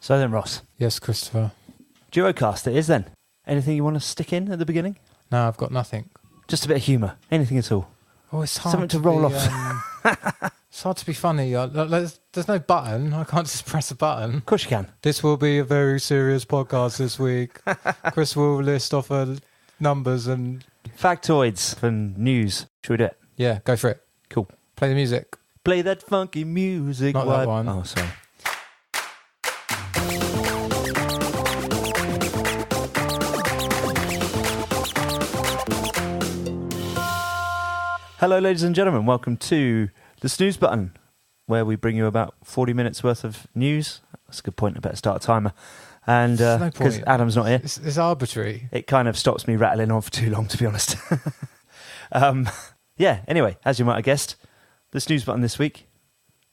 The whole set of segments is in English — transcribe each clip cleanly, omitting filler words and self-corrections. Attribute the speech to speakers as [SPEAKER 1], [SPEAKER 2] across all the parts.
[SPEAKER 1] So then, Ross.
[SPEAKER 2] Yes, Christopher.
[SPEAKER 1] Duocast it is then. Anything you want to stick in at the beginning?
[SPEAKER 2] No, I've got nothing.
[SPEAKER 1] Just a bit of humour. Anything at all.
[SPEAKER 2] Oh, it's hard
[SPEAKER 1] Something to roll off.
[SPEAKER 2] It's hard to be funny. There's no button. I can't just press a button.
[SPEAKER 1] Of course you can.
[SPEAKER 2] This will be a very serious podcast this week. Chris will list off numbers and...
[SPEAKER 1] Factoids and news. Should we do it?
[SPEAKER 2] Yeah, go for it.
[SPEAKER 1] Cool.
[SPEAKER 2] Play the music.
[SPEAKER 1] Play that funky music.
[SPEAKER 2] Not that one.
[SPEAKER 1] Oh, sorry. Hello, ladies and gentlemen. Welcome to the SNEWS Button, where we bring you about 40 minutes worth of news. That's a good point. I better start a timer. And because Adam's not here.
[SPEAKER 2] It's arbitrary.
[SPEAKER 1] It kind of stops me rattling on for too long, to be honest. Yeah, anyway, as you might have guessed, the SNEWS Button this week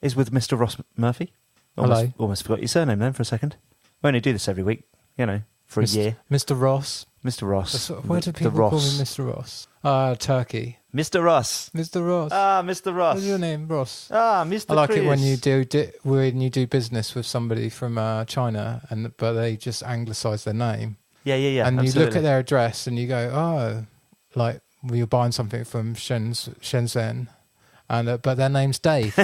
[SPEAKER 1] is with Mr. Ross Murphy. Almost forgot your surname then for a second. We only do this every week, for a year.
[SPEAKER 2] Mr. Ross.
[SPEAKER 1] Mr. Ross.
[SPEAKER 2] Why do people call me Mr. Ross? Turkey.
[SPEAKER 1] Mr. Ross.
[SPEAKER 2] Mr. Ross.
[SPEAKER 1] Ah, Mr. Ross.
[SPEAKER 2] What's your name, Ross?
[SPEAKER 1] Ah, Mr.
[SPEAKER 2] I like
[SPEAKER 1] Chris.
[SPEAKER 2] it when you do business with somebody from China, but they just anglicise their name.
[SPEAKER 1] Yeah.
[SPEAKER 2] And
[SPEAKER 1] absolutely.
[SPEAKER 2] you look at their address and you go, oh, like you're buying something from Shenzhen, and but their name's Dave.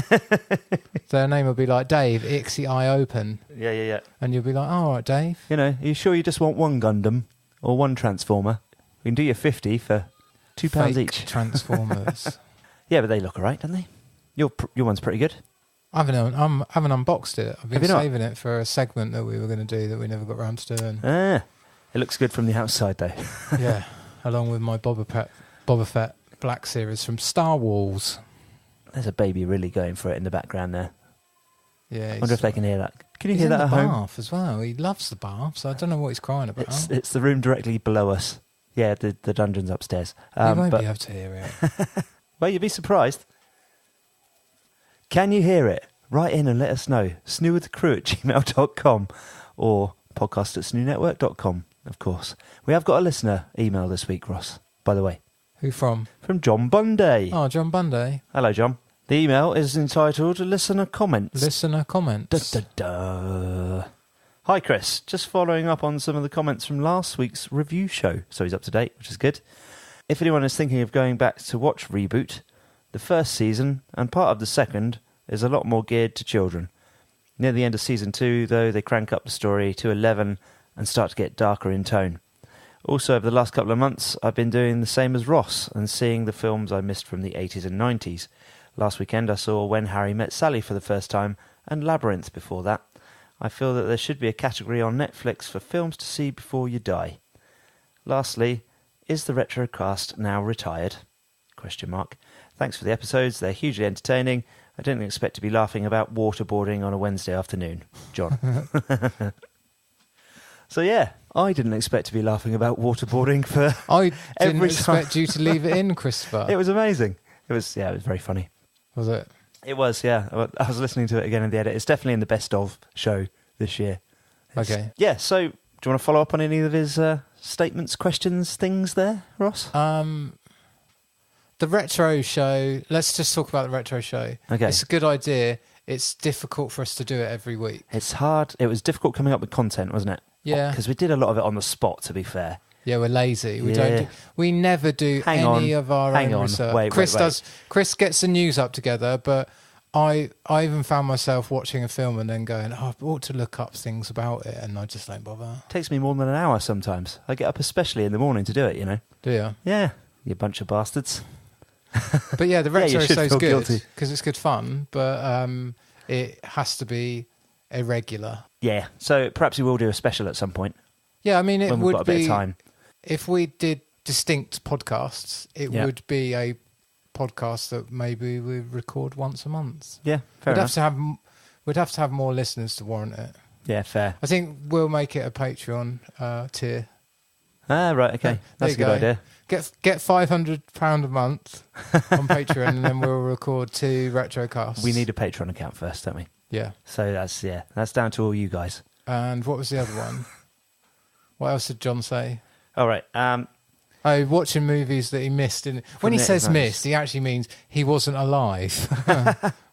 [SPEAKER 2] Their name will be like Dave, IXI Open.
[SPEAKER 1] Yeah.
[SPEAKER 2] And you'll be like, oh, all right, Dave.
[SPEAKER 1] Are you sure you just want one Gundam or one Transformer? We can do your 50 for £2 each.
[SPEAKER 2] Transformers.
[SPEAKER 1] Yeah, but they look all right, don't they? Your one's pretty good.
[SPEAKER 2] I haven't unboxed it. I've been
[SPEAKER 1] Have you not?
[SPEAKER 2] saving it for a segment that we were going to do that we never got around to doing.
[SPEAKER 1] It looks good from the outside, though.
[SPEAKER 2] Yeah, along with my Boba Fett Black Series from Star Wars.
[SPEAKER 1] There's a baby really going for it in the background there.
[SPEAKER 2] Yeah,
[SPEAKER 1] I wonder if they can hear that. Can you
[SPEAKER 2] he's
[SPEAKER 1] hear that
[SPEAKER 2] in
[SPEAKER 1] at
[SPEAKER 2] the
[SPEAKER 1] home?
[SPEAKER 2] bath as well. He loves the bath, so I don't know what he's crying about.
[SPEAKER 1] It's the room directly below us. Yeah, the dungeon's upstairs.
[SPEAKER 2] You won't be able to hear it.
[SPEAKER 1] Well, you'd be surprised. Can you hear it? Write in and let us know. snewwiththecrew@gmail.com or podcast@snewnetwork.com, of course. We have got a listener email this week, Ross, by the way.
[SPEAKER 2] Who from?
[SPEAKER 1] From John Bunday.
[SPEAKER 2] Oh, John Bunday.
[SPEAKER 1] Hello, John. The email is entitled Listener Comments.
[SPEAKER 2] Listener comments.
[SPEAKER 1] Hi, Chris. Just following up on some of the comments from last week's review show. So he's up to date, which is good. If anyone is thinking of going back to watch Reboot, the first season and part of the second is a lot more geared to children. Near the end of season 2, though, they crank up the story to 11 and start to get darker in tone. Also, over the last couple of months, I've been doing the same as Ross and seeing the films I missed from the 80s and 90s. Last weekend I saw When Harry Met Sally for the first time and Labyrinth before that. I feel that there should be a category on Netflix for films to see before you die. Lastly, is the Retrocast now retired? ? Thanks for the episodes, they're hugely entertaining. I didn't expect to be laughing about waterboarding on a Wednesday afternoon. John. So yeah, I didn't expect to be laughing about waterboarding for
[SPEAKER 2] I didn't
[SPEAKER 1] every
[SPEAKER 2] expect you to leave it in, Christopher.
[SPEAKER 1] It was amazing. It was very funny.
[SPEAKER 2] Was it?
[SPEAKER 1] It was, yeah. I was listening to it again in the edit. It's definitely in the best of show this year.
[SPEAKER 2] Okay.
[SPEAKER 1] Yeah, so do you want to follow up on any of his statements, questions, things there, Ross?
[SPEAKER 2] The retro show, let's just talk about the retro show.
[SPEAKER 1] Okay.
[SPEAKER 2] It's a good idea. It's difficult for us to do it every week.
[SPEAKER 1] It's hard. It was difficult coming up with content, wasn't it?
[SPEAKER 2] Yeah.
[SPEAKER 1] Because we did a lot of it on the spot, to be fair.
[SPEAKER 2] Yeah, we're lazy.
[SPEAKER 1] Yeah.
[SPEAKER 2] We never do any of our own research.
[SPEAKER 1] Wait.
[SPEAKER 2] Chris gets the news up together, but I even found myself watching a film and then going, I ought to look up things about it, and I just don't bother.
[SPEAKER 1] It takes me more than an hour sometimes. I get up especially in the morning to do it,
[SPEAKER 2] Do you?
[SPEAKER 1] Yeah, you bunch of bastards.
[SPEAKER 2] But yeah, the retro show's good
[SPEAKER 1] guilty.
[SPEAKER 2] because it's good fun, but it has to be irregular.
[SPEAKER 1] Yeah, so perhaps we will do a special at some point.
[SPEAKER 2] Yeah, I mean, it
[SPEAKER 1] when we've
[SPEAKER 2] would
[SPEAKER 1] got a bit
[SPEAKER 2] be
[SPEAKER 1] of time.
[SPEAKER 2] If we did distinct podcasts, it would be a podcast that maybe we record once a month.
[SPEAKER 1] Yeah, fair enough.
[SPEAKER 2] We'd have to have more listeners to warrant it.
[SPEAKER 1] Yeah, fair.
[SPEAKER 2] I think we'll make it a Patreon tier.
[SPEAKER 1] Ah, right, okay. That's a good idea.
[SPEAKER 2] Get £500 a month on Patreon, and then we'll record 2 retrocasts.
[SPEAKER 1] We need a Patreon account first, don't we?
[SPEAKER 2] Yeah.
[SPEAKER 1] So that's down to all you guys.
[SPEAKER 2] And what was the other one? What else did John say?
[SPEAKER 1] All right.
[SPEAKER 2] Watching movies that he missed. When he says missed, he actually means he wasn't alive.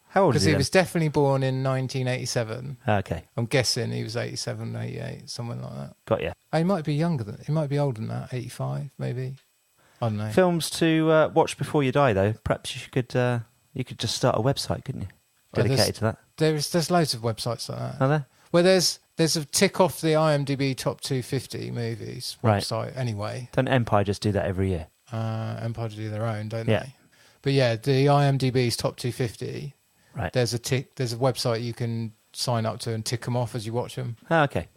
[SPEAKER 1] How old is
[SPEAKER 2] Because
[SPEAKER 1] he
[SPEAKER 2] he
[SPEAKER 1] then?
[SPEAKER 2] was definitely born in 1987.
[SPEAKER 1] Okay,
[SPEAKER 2] I'm guessing he was 87, 88, something like that.
[SPEAKER 1] got you.
[SPEAKER 2] Oh, he might be younger than. He might be older than that. 85, maybe. I don't know.
[SPEAKER 1] Films to watch before you die, though. Perhaps you could just start a website, couldn't you? Dedicated to that.
[SPEAKER 2] There's loads of websites like that.
[SPEAKER 1] Are there?
[SPEAKER 2] Well, there's a tick off the IMDb top 250 movies
[SPEAKER 1] Right.
[SPEAKER 2] website anyway.
[SPEAKER 1] Don't Empire just do that every year?
[SPEAKER 2] Empire do their own, don't
[SPEAKER 1] Yeah.
[SPEAKER 2] they? But yeah, the IMDb's top 250.
[SPEAKER 1] Right.
[SPEAKER 2] There's a website you can sign up to and tick them off as you watch them.
[SPEAKER 1] Oh, okay.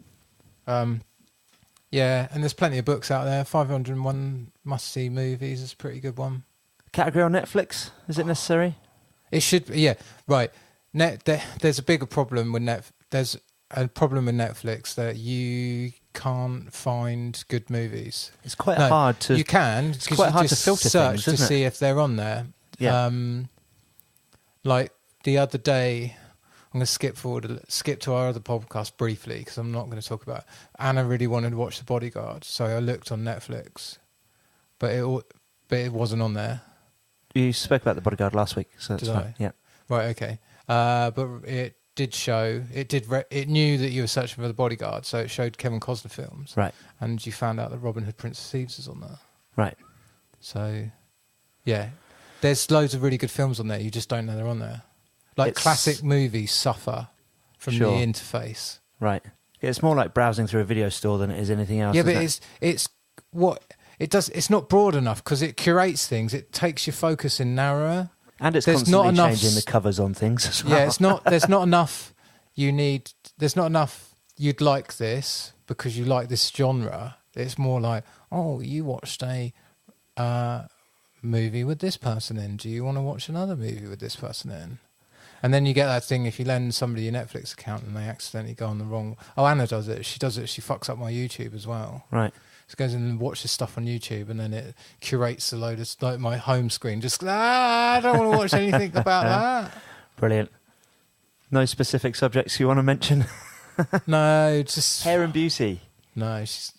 [SPEAKER 2] Yeah, and there's plenty of books out there. 501 must-see movies is a pretty good one.
[SPEAKER 1] Category on Netflix? Is it necessary?
[SPEAKER 2] It should be, yeah, right. There's a bigger problem with There's a problem with Netflix that you can't find good movies.
[SPEAKER 1] It's quite hard to.
[SPEAKER 2] You can.
[SPEAKER 1] It's quite hard to filter
[SPEAKER 2] search
[SPEAKER 1] things,
[SPEAKER 2] to
[SPEAKER 1] isn't it?
[SPEAKER 2] see if they're on there.
[SPEAKER 1] Yeah.
[SPEAKER 2] Like the other day, I'm going to skip to our other podcast briefly because I'm not going to talk about it. Anna really wanted to watch The Bodyguard, so I looked on Netflix, but it wasn't on there.
[SPEAKER 1] You spoke about The Bodyguard last week, so that's
[SPEAKER 2] Did
[SPEAKER 1] fine.
[SPEAKER 2] I?
[SPEAKER 1] Yeah.
[SPEAKER 2] Right, okay. But it did show, it knew that you were searching for The Bodyguard, so it showed Kevin Costner films.
[SPEAKER 1] Right.
[SPEAKER 2] And you found out that Robin Hood, Prince of Thieves is on there.
[SPEAKER 1] Right.
[SPEAKER 2] So, yeah. There's loads of really good films on there, you just don't know they're on there. Like classic movies suffer from the interface.
[SPEAKER 1] Right. It's more like browsing through a video store than it is anything else.
[SPEAKER 2] Yeah, but it's what it does. It's not broad enough because it curates things. It takes your focus in narrower,
[SPEAKER 1] and it's
[SPEAKER 2] there's
[SPEAKER 1] constantly
[SPEAKER 2] not enough
[SPEAKER 1] changing the covers on things as well.
[SPEAKER 2] Yeah, it's not. There's not enough. There's not enough. You'd like this because you like this genre. It's more like, oh, you watched a movie with this person in. Do you want to watch another movie with this person in? And then you get that thing if you lend somebody your Netflix account and they accidentally go on the wrong... Oh, Anna does it. She does it. She fucks up my YouTube as well.
[SPEAKER 1] Right.
[SPEAKER 2] She goes in and watches stuff on YouTube and then it curates a load of... Like my home screen. Just, I don't want to watch anything about that.
[SPEAKER 1] Brilliant. No specific subjects you want to mention?
[SPEAKER 2] No, just...
[SPEAKER 1] Hair and beauty.
[SPEAKER 2] No, she's...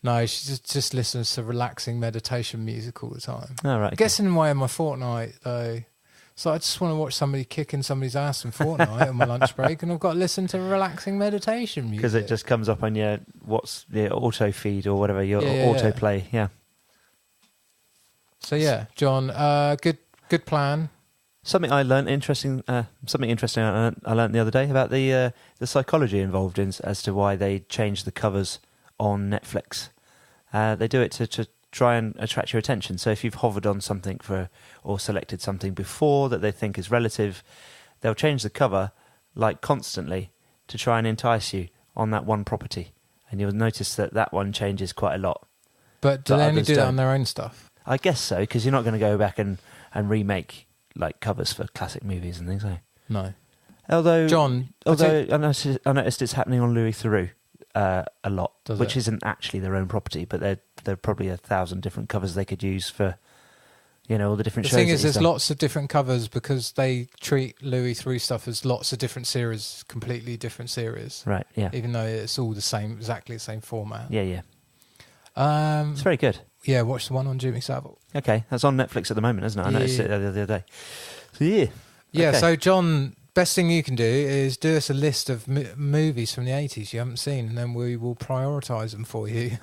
[SPEAKER 2] No, she just listens to relaxing meditation music all the time.
[SPEAKER 1] Oh, right.
[SPEAKER 2] It gets in the way of my Fortnite, though. So I just want to watch somebody kicking somebody's ass in Fortnite on my lunch break, and I've got to listen to relaxing meditation music.
[SPEAKER 1] Because it just comes up on your auto feed or whatever, your auto play. Yeah.
[SPEAKER 2] So yeah, John, good plan.
[SPEAKER 1] Something I learned interesting. Something interesting I learned the other day about the psychology involved in as to why they changed the covers on Netflix. They do it to try and attract your attention. So if you've hovered on something or selected something before that they think is relative, they'll change the cover like constantly to try and entice you on that one property. And you'll notice that one changes quite a lot.
[SPEAKER 2] But do they only do that on their own stuff?
[SPEAKER 1] I guess so, because you're not going to go back and remake like covers for classic movies and things.
[SPEAKER 2] No.
[SPEAKER 1] Although,
[SPEAKER 2] John,
[SPEAKER 1] I noticed it's happening on Louis Theroux a lot, which isn't actually their own property, but there are probably 1,000 different covers they could use for, all the different shows.
[SPEAKER 2] The thing is, there's lots of different covers because they treat Louis Theroux stuff as lots of different series, completely different series.
[SPEAKER 1] Right, yeah.
[SPEAKER 2] Even though it's all the same, exactly the same format.
[SPEAKER 1] Yeah.
[SPEAKER 2] It's
[SPEAKER 1] very good.
[SPEAKER 2] Yeah, watch the one on Jimmy Savile.
[SPEAKER 1] Okay, that's on Netflix at the moment, isn't it? I noticed it the other day. So
[SPEAKER 2] Yeah,
[SPEAKER 1] okay.
[SPEAKER 2] So John, best thing you can do is do us a list of movies from the 80s you haven't seen, and then we will prioritise them for you.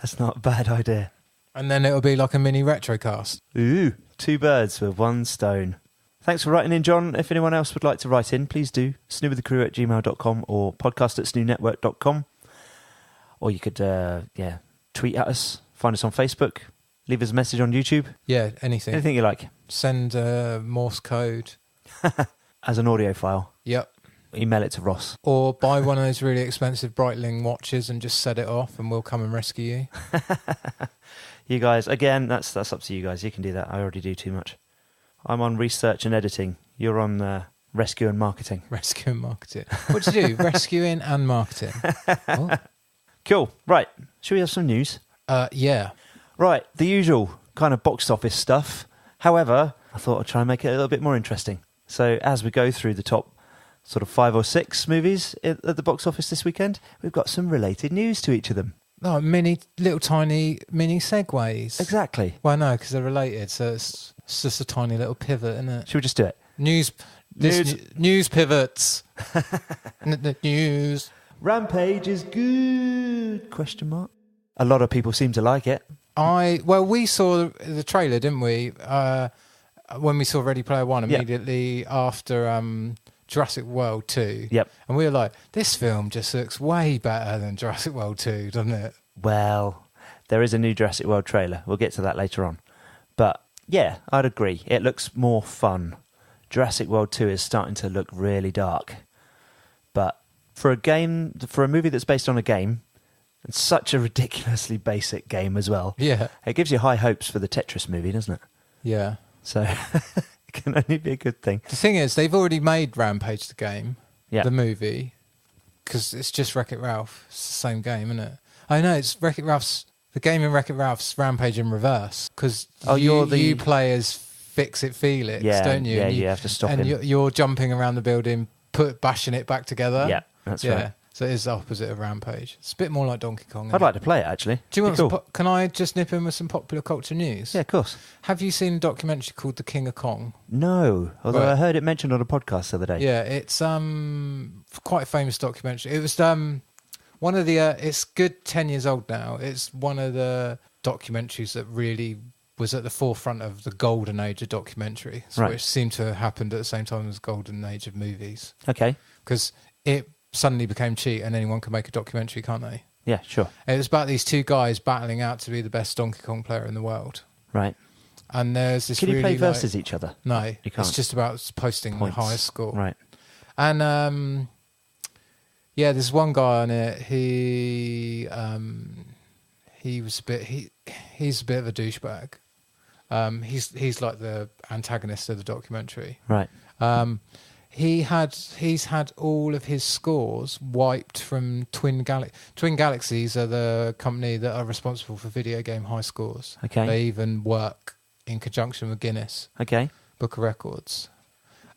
[SPEAKER 1] That's not a bad idea.
[SPEAKER 2] And then it'll be like a mini retrocast.
[SPEAKER 1] Ooh, 2 birds with 1 stone. Thanks for writing in, John. If anyone else would like to write in, please do. snewwiththecrew@gmail.com or podcast@snewnetwork.com. Or you could, tweet at us, find us on Facebook, leave us a message on YouTube.
[SPEAKER 2] Yeah, anything.
[SPEAKER 1] Anything you like.
[SPEAKER 2] Send Morse code.
[SPEAKER 1] As an audio file.
[SPEAKER 2] Yep.
[SPEAKER 1] Email it to Ross.
[SPEAKER 2] Or buy one of those really expensive Breitling watches and just set it off and we'll come and rescue you.
[SPEAKER 1] You guys, again, that's up to you guys. You can do that. I already do too much. I'm on research and editing. You're on rescue and marketing.
[SPEAKER 2] Rescue and marketing. What do you do? Rescuing and marketing. Oh.
[SPEAKER 1] Cool. Right. Should we have some news?
[SPEAKER 2] Yeah.
[SPEAKER 1] Right. The usual kind of box office stuff. However, I thought I'd try and make it a little bit more interesting. So as we go through the top sort of 5 or 6 movies at the box office this weekend, we've got some related news to each of them.
[SPEAKER 2] Oh, little tiny mini segues.
[SPEAKER 1] Exactly.
[SPEAKER 2] Well, no, because they're related. So it's It's just a tiny little pivot, isn't it?
[SPEAKER 1] Should we just do it?
[SPEAKER 2] News pivots. News.
[SPEAKER 1] Rampage is good? Question mark. A lot of people seem to like it.
[SPEAKER 2] We saw the trailer, didn't we? When we saw Ready Player One, immediately after Jurassic World 2.
[SPEAKER 1] Yep.
[SPEAKER 2] And we were like, this film just looks way better than Jurassic World 2, doesn't it?
[SPEAKER 1] Well, there is a new Jurassic World trailer. We'll get to that later on. But yeah, I'd agree. It looks more fun. Jurassic World 2 is starting to look really dark. But for a movie that's based on a game, and such a ridiculously basic game as well, it gives you high hopes for the Tetris movie, doesn't it?
[SPEAKER 2] Yeah.
[SPEAKER 1] So it can only be a good thing.
[SPEAKER 2] The thing is, they've already made Rampage the game, the movie, because it's just Wreck-It Ralph. It's the same game, isn't it? I know, it's Wreck-It Ralph's, the game in Wreck-It Ralph's Rampage in reverse, because you play as Fix-It Felix, don't you?
[SPEAKER 1] Yeah, you have to stop him.
[SPEAKER 2] And you're jumping around the building, bashing it back together.
[SPEAKER 1] Yeah, that's right.
[SPEAKER 2] So it is the opposite of Rampage. It's a bit more like Donkey Kong.
[SPEAKER 1] I'd like to play it, actually.
[SPEAKER 2] Do you want can I just nip in with some popular culture news?
[SPEAKER 1] Yeah, of course.
[SPEAKER 2] Have you seen a documentary called The King of Kong?
[SPEAKER 1] No, although I heard it mentioned on a podcast the other day.
[SPEAKER 2] Yeah, it's quite a famous documentary. It was one of the it's good 10 years old now. It's one of the documentaries that really was at the forefront of the golden age of documentary, which seemed to have happened at the same time as the golden age of movies.
[SPEAKER 1] Okay.
[SPEAKER 2] Because it suddenly became cheap and anyone can make a documentary, can't they?
[SPEAKER 1] Yeah, sure.
[SPEAKER 2] It was about these two guys battling out to be the best Donkey Kong player in the world.
[SPEAKER 1] Right.
[SPEAKER 2] And there's this
[SPEAKER 1] Can you play versus each other?
[SPEAKER 2] No,
[SPEAKER 1] you can't.
[SPEAKER 2] It's just about posting
[SPEAKER 1] points.
[SPEAKER 2] The highest score.
[SPEAKER 1] Right.
[SPEAKER 2] And there's one guy on it. He's a bit of a douchebag. He's like the antagonist of the documentary.
[SPEAKER 1] Right.
[SPEAKER 2] He's had all of his scores wiped from Twin Galaxies are the company that are responsible for video game high scores.
[SPEAKER 1] Okay.
[SPEAKER 2] They even work in conjunction with Guinness.
[SPEAKER 1] Okay.
[SPEAKER 2] Book of Records.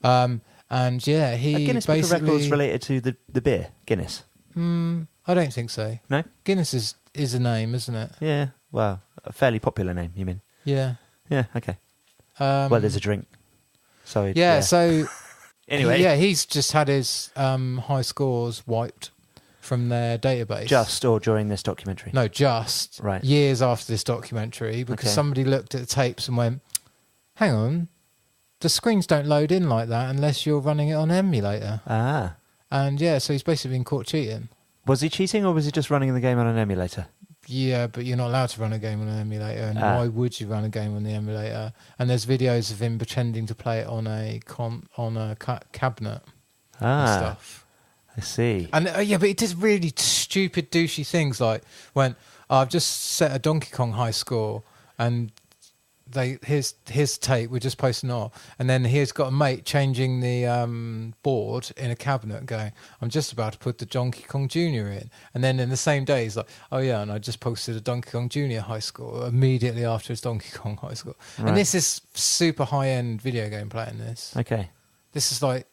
[SPEAKER 2] Guinness
[SPEAKER 1] Book of Records related to the beer, Guinness?
[SPEAKER 2] I don't think so.
[SPEAKER 1] No?
[SPEAKER 2] Guinness is a name, isn't it?
[SPEAKER 1] Yeah. Well, a fairly popular name, you mean?
[SPEAKER 2] Yeah.
[SPEAKER 1] Yeah, okay. Well, there's a drink. So
[SPEAKER 2] so...
[SPEAKER 1] Anyway.
[SPEAKER 2] Yeah, he's just had his high scores wiped from their database.
[SPEAKER 1] Just or during this documentary?
[SPEAKER 2] No, just.
[SPEAKER 1] Right.
[SPEAKER 2] Years after this documentary, because somebody looked at the tapes and went, hang on, the screens don't load in like that unless you're running it on an emulator.
[SPEAKER 1] Ah.
[SPEAKER 2] And so he's basically been caught cheating.
[SPEAKER 1] Was he cheating or was he just running the game on an emulator?
[SPEAKER 2] Yeah, but you're not allowed to run a game on an emulator, and why would you run a game on the emulator? And there's videos of him pretending to play it on a cabinet and stuff.
[SPEAKER 1] I see.
[SPEAKER 2] And but he did really stupid, douchey things like when I've just set a Donkey Kong high score, and his tape we're just posting off, and then he's got a mate changing the board in a cabinet going, I'm just about to put the Donkey Kong Junior in, and then in the same day he's like, oh yeah, and I just posted a Donkey Kong Junior high score immediately after his Donkey Kong high score. Right. And this is super high-end video game playing this.
[SPEAKER 1] Okay.
[SPEAKER 2] This is like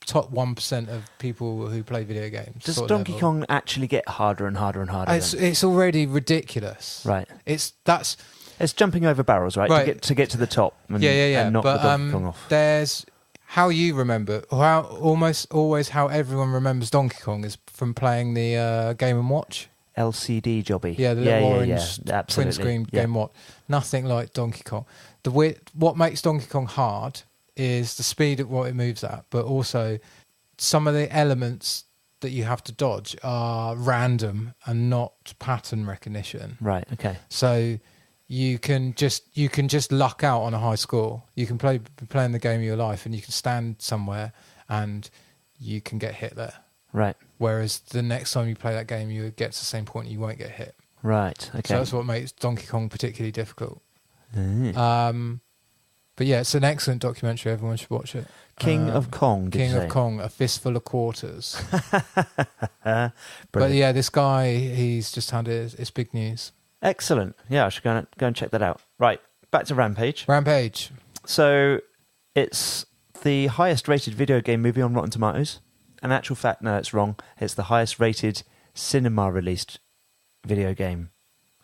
[SPEAKER 2] top 1% of people who play video games.
[SPEAKER 1] Does Donkey Kong actually get harder and harder and harder?
[SPEAKER 2] It's already ridiculous.
[SPEAKER 1] Right.
[SPEAKER 2] It's
[SPEAKER 1] jumping over barrels, right? To get to the top and, and knock the Donkey Kong off.
[SPEAKER 2] There's how you remember, or how almost always how everyone remembers Donkey Kong is from playing the Game & Watch.
[SPEAKER 1] LCD jobby.
[SPEAKER 2] Yeah, the little orange twin screen Game & Watch. Nothing like Donkey Kong. What makes Donkey Kong hard is the speed at what it moves at, but also some of the elements that you have to dodge are random and not pattern recognition.
[SPEAKER 1] Right, okay.
[SPEAKER 2] So you can just luck out on a high score. You can be playing the game of your life and you can stand somewhere and you can get hit there.
[SPEAKER 1] Right.
[SPEAKER 2] Whereas the next time you play that game, you get to the same point and you won't get hit.
[SPEAKER 1] Right, okay.
[SPEAKER 2] So that's what makes Donkey Kong particularly difficult.
[SPEAKER 1] Mm.
[SPEAKER 2] But yeah, it's an excellent documentary. Everyone should watch it.
[SPEAKER 1] King of Kong,
[SPEAKER 2] King of Kong, A Fistful of Quarters. But yeah, this guy, he's just had his big news.
[SPEAKER 1] Excellent. Yeah, I should go and check that out. Right, back to Rampage.
[SPEAKER 2] Rampage.
[SPEAKER 1] So it's the highest rated video game movie on Rotten Tomatoes. In actual fact, no, it's wrong. It's the highest rated cinema released video game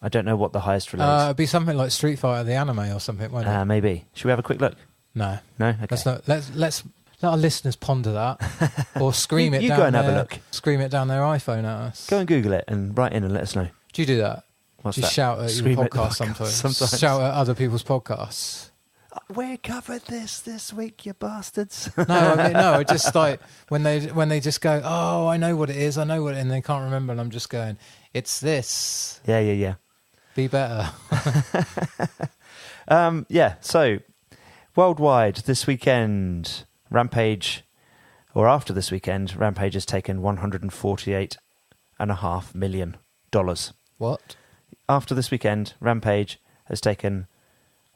[SPEAKER 1] I don't know what the highest release.
[SPEAKER 2] It'd be something like Street Fighter, the anime or something, won't it?
[SPEAKER 1] Maybe. Should we have a quick look?
[SPEAKER 2] No.
[SPEAKER 1] No? Okay.
[SPEAKER 2] Let's let our listeners ponder that. Or scream it down.
[SPEAKER 1] You go and have a look.
[SPEAKER 2] Scream it down their iPhone at us.
[SPEAKER 1] Go and Google it and write in and let us know.
[SPEAKER 2] Do you do that?
[SPEAKER 1] What's
[SPEAKER 2] do you
[SPEAKER 1] that?
[SPEAKER 2] shout at
[SPEAKER 1] Scream
[SPEAKER 2] your
[SPEAKER 1] at the
[SPEAKER 2] podcast sometimes?
[SPEAKER 1] sometimes.
[SPEAKER 2] Shout at other people's podcasts?
[SPEAKER 1] We covered this week, you bastards.
[SPEAKER 2] I just like when they just go, oh, I know what it is, and they can't remember, and I'm just going, it's this.
[SPEAKER 1] Yeah.
[SPEAKER 2] Be better.
[SPEAKER 1] So worldwide this weekend, Rampage, or after this weekend, Rampage has taken $148.5 million.
[SPEAKER 2] What?
[SPEAKER 1] After this weekend, Rampage has taken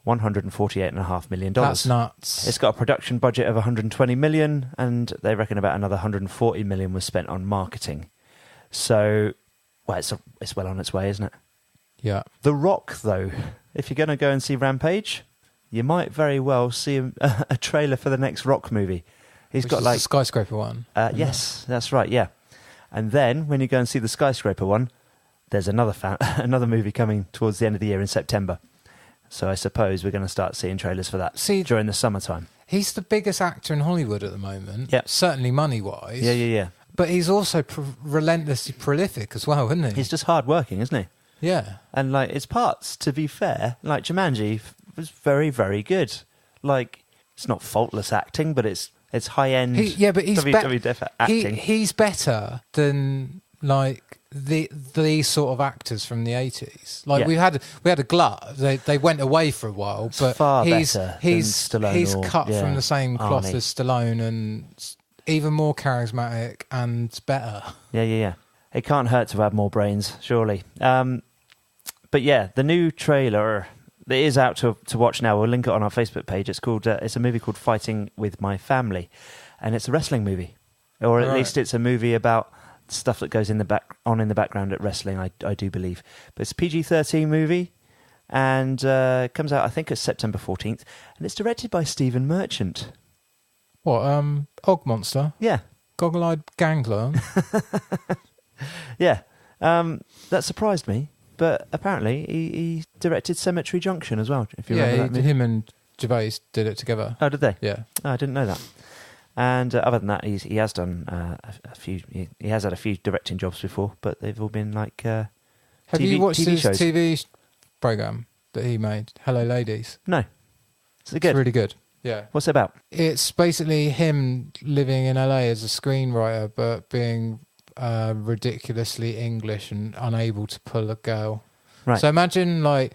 [SPEAKER 1] $148.5 million.
[SPEAKER 2] That's nuts.
[SPEAKER 1] It's got a production budget of $120 million, and they reckon about another $140 million was spent on marketing. So, well, it's well on its way, isn't it?
[SPEAKER 2] Yeah.
[SPEAKER 1] The Rock, though, if you're going to go and see Rampage, you might very well see a trailer for the next Rock movie. He's got
[SPEAKER 2] the skyscraper one.
[SPEAKER 1] Yes, that's right. Yeah, and then when you go and see the skyscraper one, there's another movie coming towards the end of the year in September. So I suppose we're going to start seeing trailers for that during the summertime.
[SPEAKER 2] He's the biggest actor in Hollywood at the moment.
[SPEAKER 1] Yeah,
[SPEAKER 2] certainly money-wise.
[SPEAKER 1] Yeah.
[SPEAKER 2] But he's also relentlessly prolific as well, isn't he?
[SPEAKER 1] He's just hard-working, isn't he?
[SPEAKER 2] Yeah.
[SPEAKER 1] And like his parts, to be fair, like Jumanji was very, very good. Like it's not faultless acting, but it's high-end.
[SPEAKER 2] But he's
[SPEAKER 1] acting.
[SPEAKER 2] He's better than like these sort of actors from the 80s. Like we had a glut. They went away for a while, but
[SPEAKER 1] far
[SPEAKER 2] he's
[SPEAKER 1] better than Stallone
[SPEAKER 2] he's
[SPEAKER 1] or,
[SPEAKER 2] cut from the same cloth
[SPEAKER 1] Arnie.
[SPEAKER 2] as Stallone and even more charismatic and better.
[SPEAKER 1] Yeah. It can't hurt to have more brains, surely. But yeah, the new trailer that is out to watch now. We'll link it on our Facebook page. It's called. It's a movie called Fighting with My Family, and it's a wrestling movie, or at least it's a movie about stuff that goes in the background at wrestling. I do believe, but it's a PG-13 movie, and comes out I think it's September 14th, and it's directed by Stephen Merchant.
[SPEAKER 2] What? Og Monster?
[SPEAKER 1] Yeah,
[SPEAKER 2] goggle-eyed gangler.
[SPEAKER 1] Yeah, that surprised me. But apparently he directed Cemetery Junction as well, if you remember that movie.
[SPEAKER 2] Him and Gervais did it together.
[SPEAKER 1] Oh, did they?
[SPEAKER 2] Yeah.
[SPEAKER 1] Oh, I didn't know that. And other than that, he has done a few. He has had a few directing jobs before, but they've all been like
[SPEAKER 2] Have you watched
[SPEAKER 1] TV
[SPEAKER 2] his
[SPEAKER 1] shows.
[SPEAKER 2] TV program that he made, Hello Ladies?
[SPEAKER 1] No. Is it good?
[SPEAKER 2] It's really good. Yeah.
[SPEAKER 1] What's it about?
[SPEAKER 2] It's basically him living in LA as a screenwriter, but being ridiculously English and unable to pull a girl.
[SPEAKER 1] Right.
[SPEAKER 2] So imagine like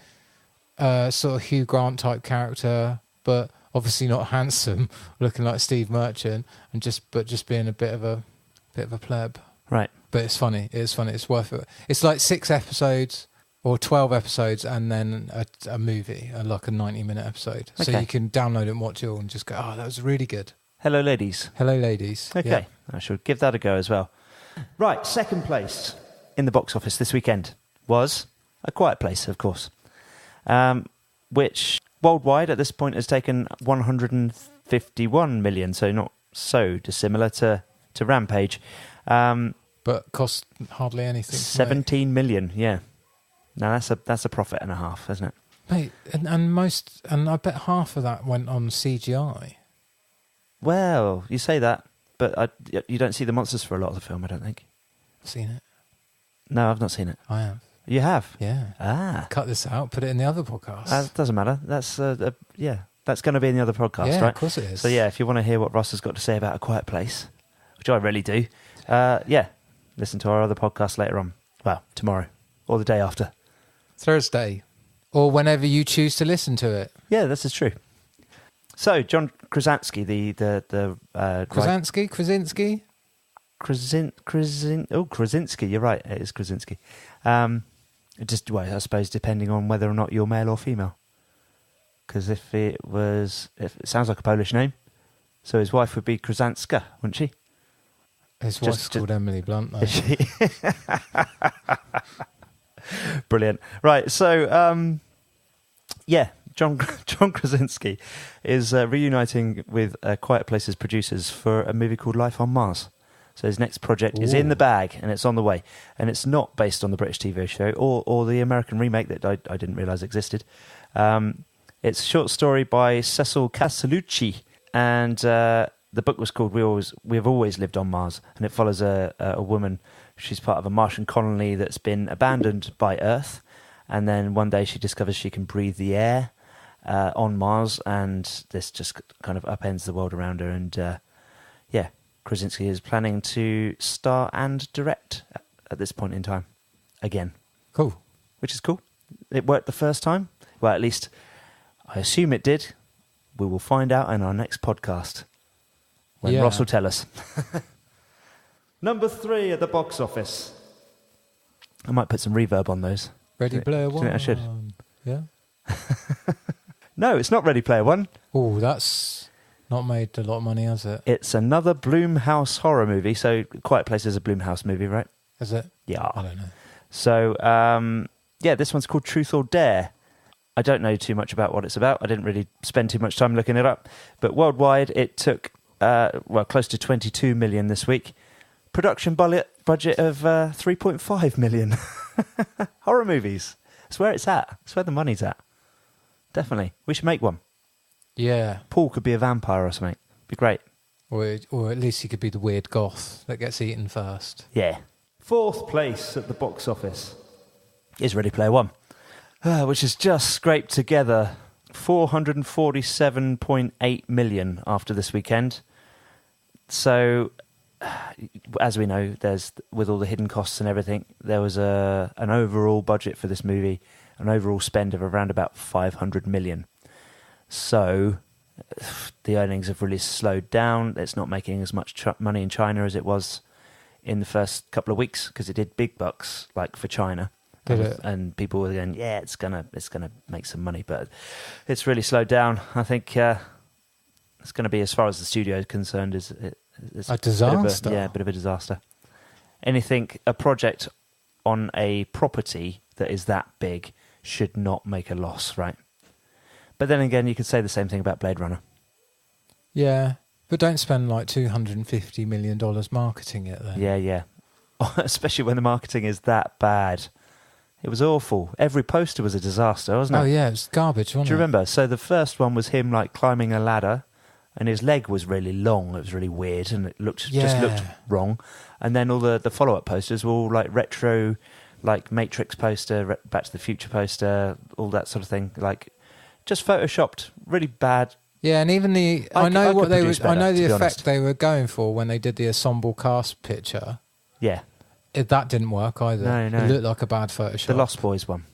[SPEAKER 2] sort of Hugh Grant type character, but obviously not handsome, looking like Steve Merchant, and just being a bit of a pleb.
[SPEAKER 1] Right.
[SPEAKER 2] But it's funny. It's funny. It's worth it. It's like 6 episodes or 12 episodes, and then a movie, like a 90-minute episode. So
[SPEAKER 1] Okay.
[SPEAKER 2] you can download it and watch it all, and just go, "Oh, that was really good."
[SPEAKER 1] Hello, ladies.
[SPEAKER 2] Hello, ladies.
[SPEAKER 1] Okay.
[SPEAKER 2] Yeah.
[SPEAKER 1] I should give that a go as well. Right. Second place in the box office this weekend was A Quiet Place, of course, which worldwide at this point has taken 151 million, so not so dissimilar to Rampage.
[SPEAKER 2] But cost hardly anything.
[SPEAKER 1] 17 million, yeah. Now that's a profit and a half, isn't it?
[SPEAKER 2] Mate, and I bet half of that went on CGI.
[SPEAKER 1] Well, you say that, but you don't see the monsters for a lot of the film, I don't think.
[SPEAKER 2] Seen it?
[SPEAKER 1] No, I've not seen it.
[SPEAKER 2] I have.
[SPEAKER 1] You have?
[SPEAKER 2] Yeah.
[SPEAKER 1] Ah.
[SPEAKER 2] Cut this out, put it in the other podcast.
[SPEAKER 1] That doesn't matter. That's that's going to be in the other podcast,
[SPEAKER 2] yeah,
[SPEAKER 1] right?
[SPEAKER 2] Of course it is.
[SPEAKER 1] So yeah, if you want to hear what Ross has got to say about A Quiet Place, which I really do, listen to our other podcast later on. Well, tomorrow or the day after.
[SPEAKER 2] Thursday. Or whenever you choose to listen to it.
[SPEAKER 1] Yeah, this is true. So, John Krasinski,
[SPEAKER 2] Krasinski?
[SPEAKER 1] Krasinski, you're right, it is Krasinski. I suppose depending on whether or not you're male or female. Because if it sounds like a Polish name, so his wife would be Krasanska, wouldn't she?
[SPEAKER 2] His wife's called Emily Blunt, though.
[SPEAKER 1] Is she? Brilliant. Right, so, John Krasinski is reuniting with Quiet Place's producers for a movie called Life on Mars. So his next project is in the bag, and it's on the way. And it's not based on the British TV show or the American remake that I didn't realise existed. It's a short story by Cecil Castellucci, and the book was called We've Always Lived on Mars, and it follows a woman. She's part of a Martian colony that's been abandoned by Earth, and then one day she discovers she can breathe the air on Mars, and this just kind of upends the world around her. And Krasinski is planning to star and direct at this point in time again.
[SPEAKER 2] Cool.
[SPEAKER 1] Which is cool. It worked the first time. Well, at least I assume it did. We will find out in our next podcast when Ross will tell us. Number 3 at the box office. I might put some reverb on those.
[SPEAKER 2] Ready Player One.
[SPEAKER 1] I should.
[SPEAKER 2] Yeah.
[SPEAKER 1] No, it's not Ready Player One.
[SPEAKER 2] Oh, that's not made a lot of money, has it?
[SPEAKER 1] It's another Blumhouse horror movie. So Quiet Place is a Blumhouse movie, right?
[SPEAKER 2] Is it?
[SPEAKER 1] Yeah.
[SPEAKER 2] I don't know.
[SPEAKER 1] So, this one's called Truth or Dare. I don't know too much about what it's about. I didn't really spend too much time looking it up. But worldwide, it took, close to 22 million this week. Production budget of 3.5 million. Horror movies. That's where it's at. That's where the money's at. Definitely. We should make one.
[SPEAKER 2] Yeah.
[SPEAKER 1] Paul could be a vampire or something. Be great.
[SPEAKER 2] Or at least he could be the weird goth that gets eaten first.
[SPEAKER 1] Yeah. 4th place at the box office is Ready Player One, which has just scraped together 447.8 million after this weekend. So, as we know, with all the hidden costs and everything, there was an overall budget for this movie, an overall spend of around about 500 million. So the earnings have really slowed down. It's not making as much money in China as it was in the first couple of weeks, because it did big bucks like for China.
[SPEAKER 2] Did it?
[SPEAKER 1] And people were going, yeah, it's gonna make some money, but it's really slowed down. I think it's going to be, as far as the studio is concerned, it's
[SPEAKER 2] a disaster.
[SPEAKER 1] A bit of a disaster. A project on a property that is that big should not make a loss, right? But then again, you could say the same thing about Blade Runner.
[SPEAKER 2] Yeah, but don't spend like $250 million marketing it then.
[SPEAKER 1] Yeah. Especially when the marketing is that bad. It was awful. Every poster was a disaster, wasn't it?
[SPEAKER 2] Oh yeah, it was garbage, wasn't it?
[SPEAKER 1] Do you remember? So the first one was him like climbing a ladder, and his leg was really long. It was really weird, and it just looked wrong. And then all the follow-up posters were all like retro, like Matrix poster, Back to the Future poster, all that sort of thing. Like just photoshopped, really bad.
[SPEAKER 2] Yeah, and even I know the effect
[SPEAKER 1] honest.
[SPEAKER 2] they were going for when they did the ensemble cast picture.
[SPEAKER 1] Yeah.
[SPEAKER 2] That didn't work either.
[SPEAKER 1] No.
[SPEAKER 2] It looked like a bad Photoshop.
[SPEAKER 1] The Lost Boys one.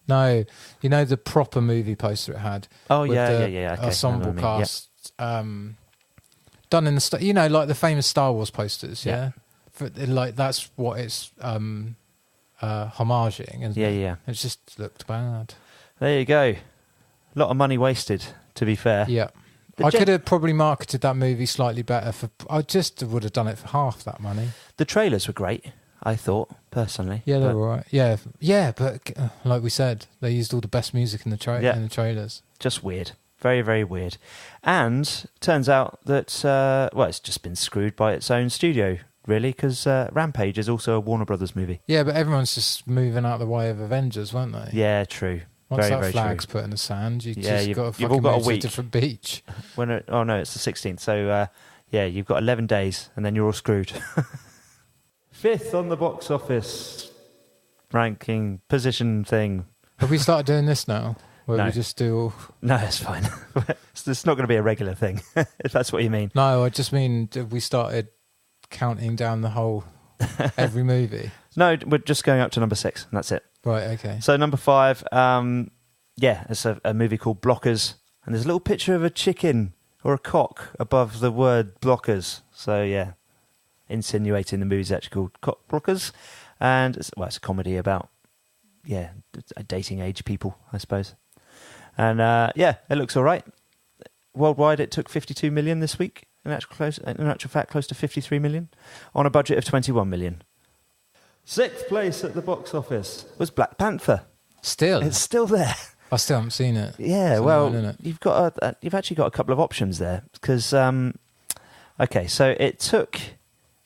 [SPEAKER 2] No, you know the proper movie poster it had.
[SPEAKER 1] Oh
[SPEAKER 2] with
[SPEAKER 1] yeah.
[SPEAKER 2] the
[SPEAKER 1] Okay.
[SPEAKER 2] ensemble cast, done in the like the famous Star Wars posters. Yeah, like that's what it's homaging. Isn't it?
[SPEAKER 1] Yeah.
[SPEAKER 2] It just looked bad.
[SPEAKER 1] There you go. A lot of money wasted, to be fair.
[SPEAKER 2] Yeah. I could have probably marketed that movie slightly better. I just would have done it for half that money.
[SPEAKER 1] The trailers were great, I thought, personally.
[SPEAKER 2] Yeah, they were all right. Yeah, but like we said, they used all the best music in the trailers.
[SPEAKER 1] Just weird. Very, very weird. And turns out that, it's just been screwed by its own studio, really, because Rampage is also a Warner Brothers movie.
[SPEAKER 2] Yeah, but everyone's just moving out of the way of Avengers, weren't they?
[SPEAKER 1] Yeah, true.
[SPEAKER 2] Once
[SPEAKER 1] very,
[SPEAKER 2] that flag's
[SPEAKER 1] true.
[SPEAKER 2] put in the sand, you've
[SPEAKER 1] all got a week.
[SPEAKER 2] to a different beach.
[SPEAKER 1] It's the 16th. So, you've got 11 days, and then you're all screwed. 5th on the box office ranking position thing.
[SPEAKER 2] Have we started doing this now? Where
[SPEAKER 1] No.
[SPEAKER 2] we just do...
[SPEAKER 1] No, it's fine. It's not going to be a regular thing, if that's what you mean.
[SPEAKER 2] No, I just mean we started counting down the whole... every movie.
[SPEAKER 1] No, we're just going up to number 6, and that's it.
[SPEAKER 2] Right, okay.
[SPEAKER 1] So number 5, it's a movie called Blockers, and there's a little picture of a chicken or a cock above the word Blockers. So yeah, insinuating the movie's actually called Cock Blockers, and it's a comedy about dating age people, I suppose. And it looks all right. Worldwide, it took 52 million this week. In actual fact, close to 53 million on a budget of 21 million. 6th place at the box office was Black Panther.
[SPEAKER 2] Still?
[SPEAKER 1] It's still there.
[SPEAKER 2] I still haven't seen it.
[SPEAKER 1] Yeah, you've actually got a couple of options there because, so it took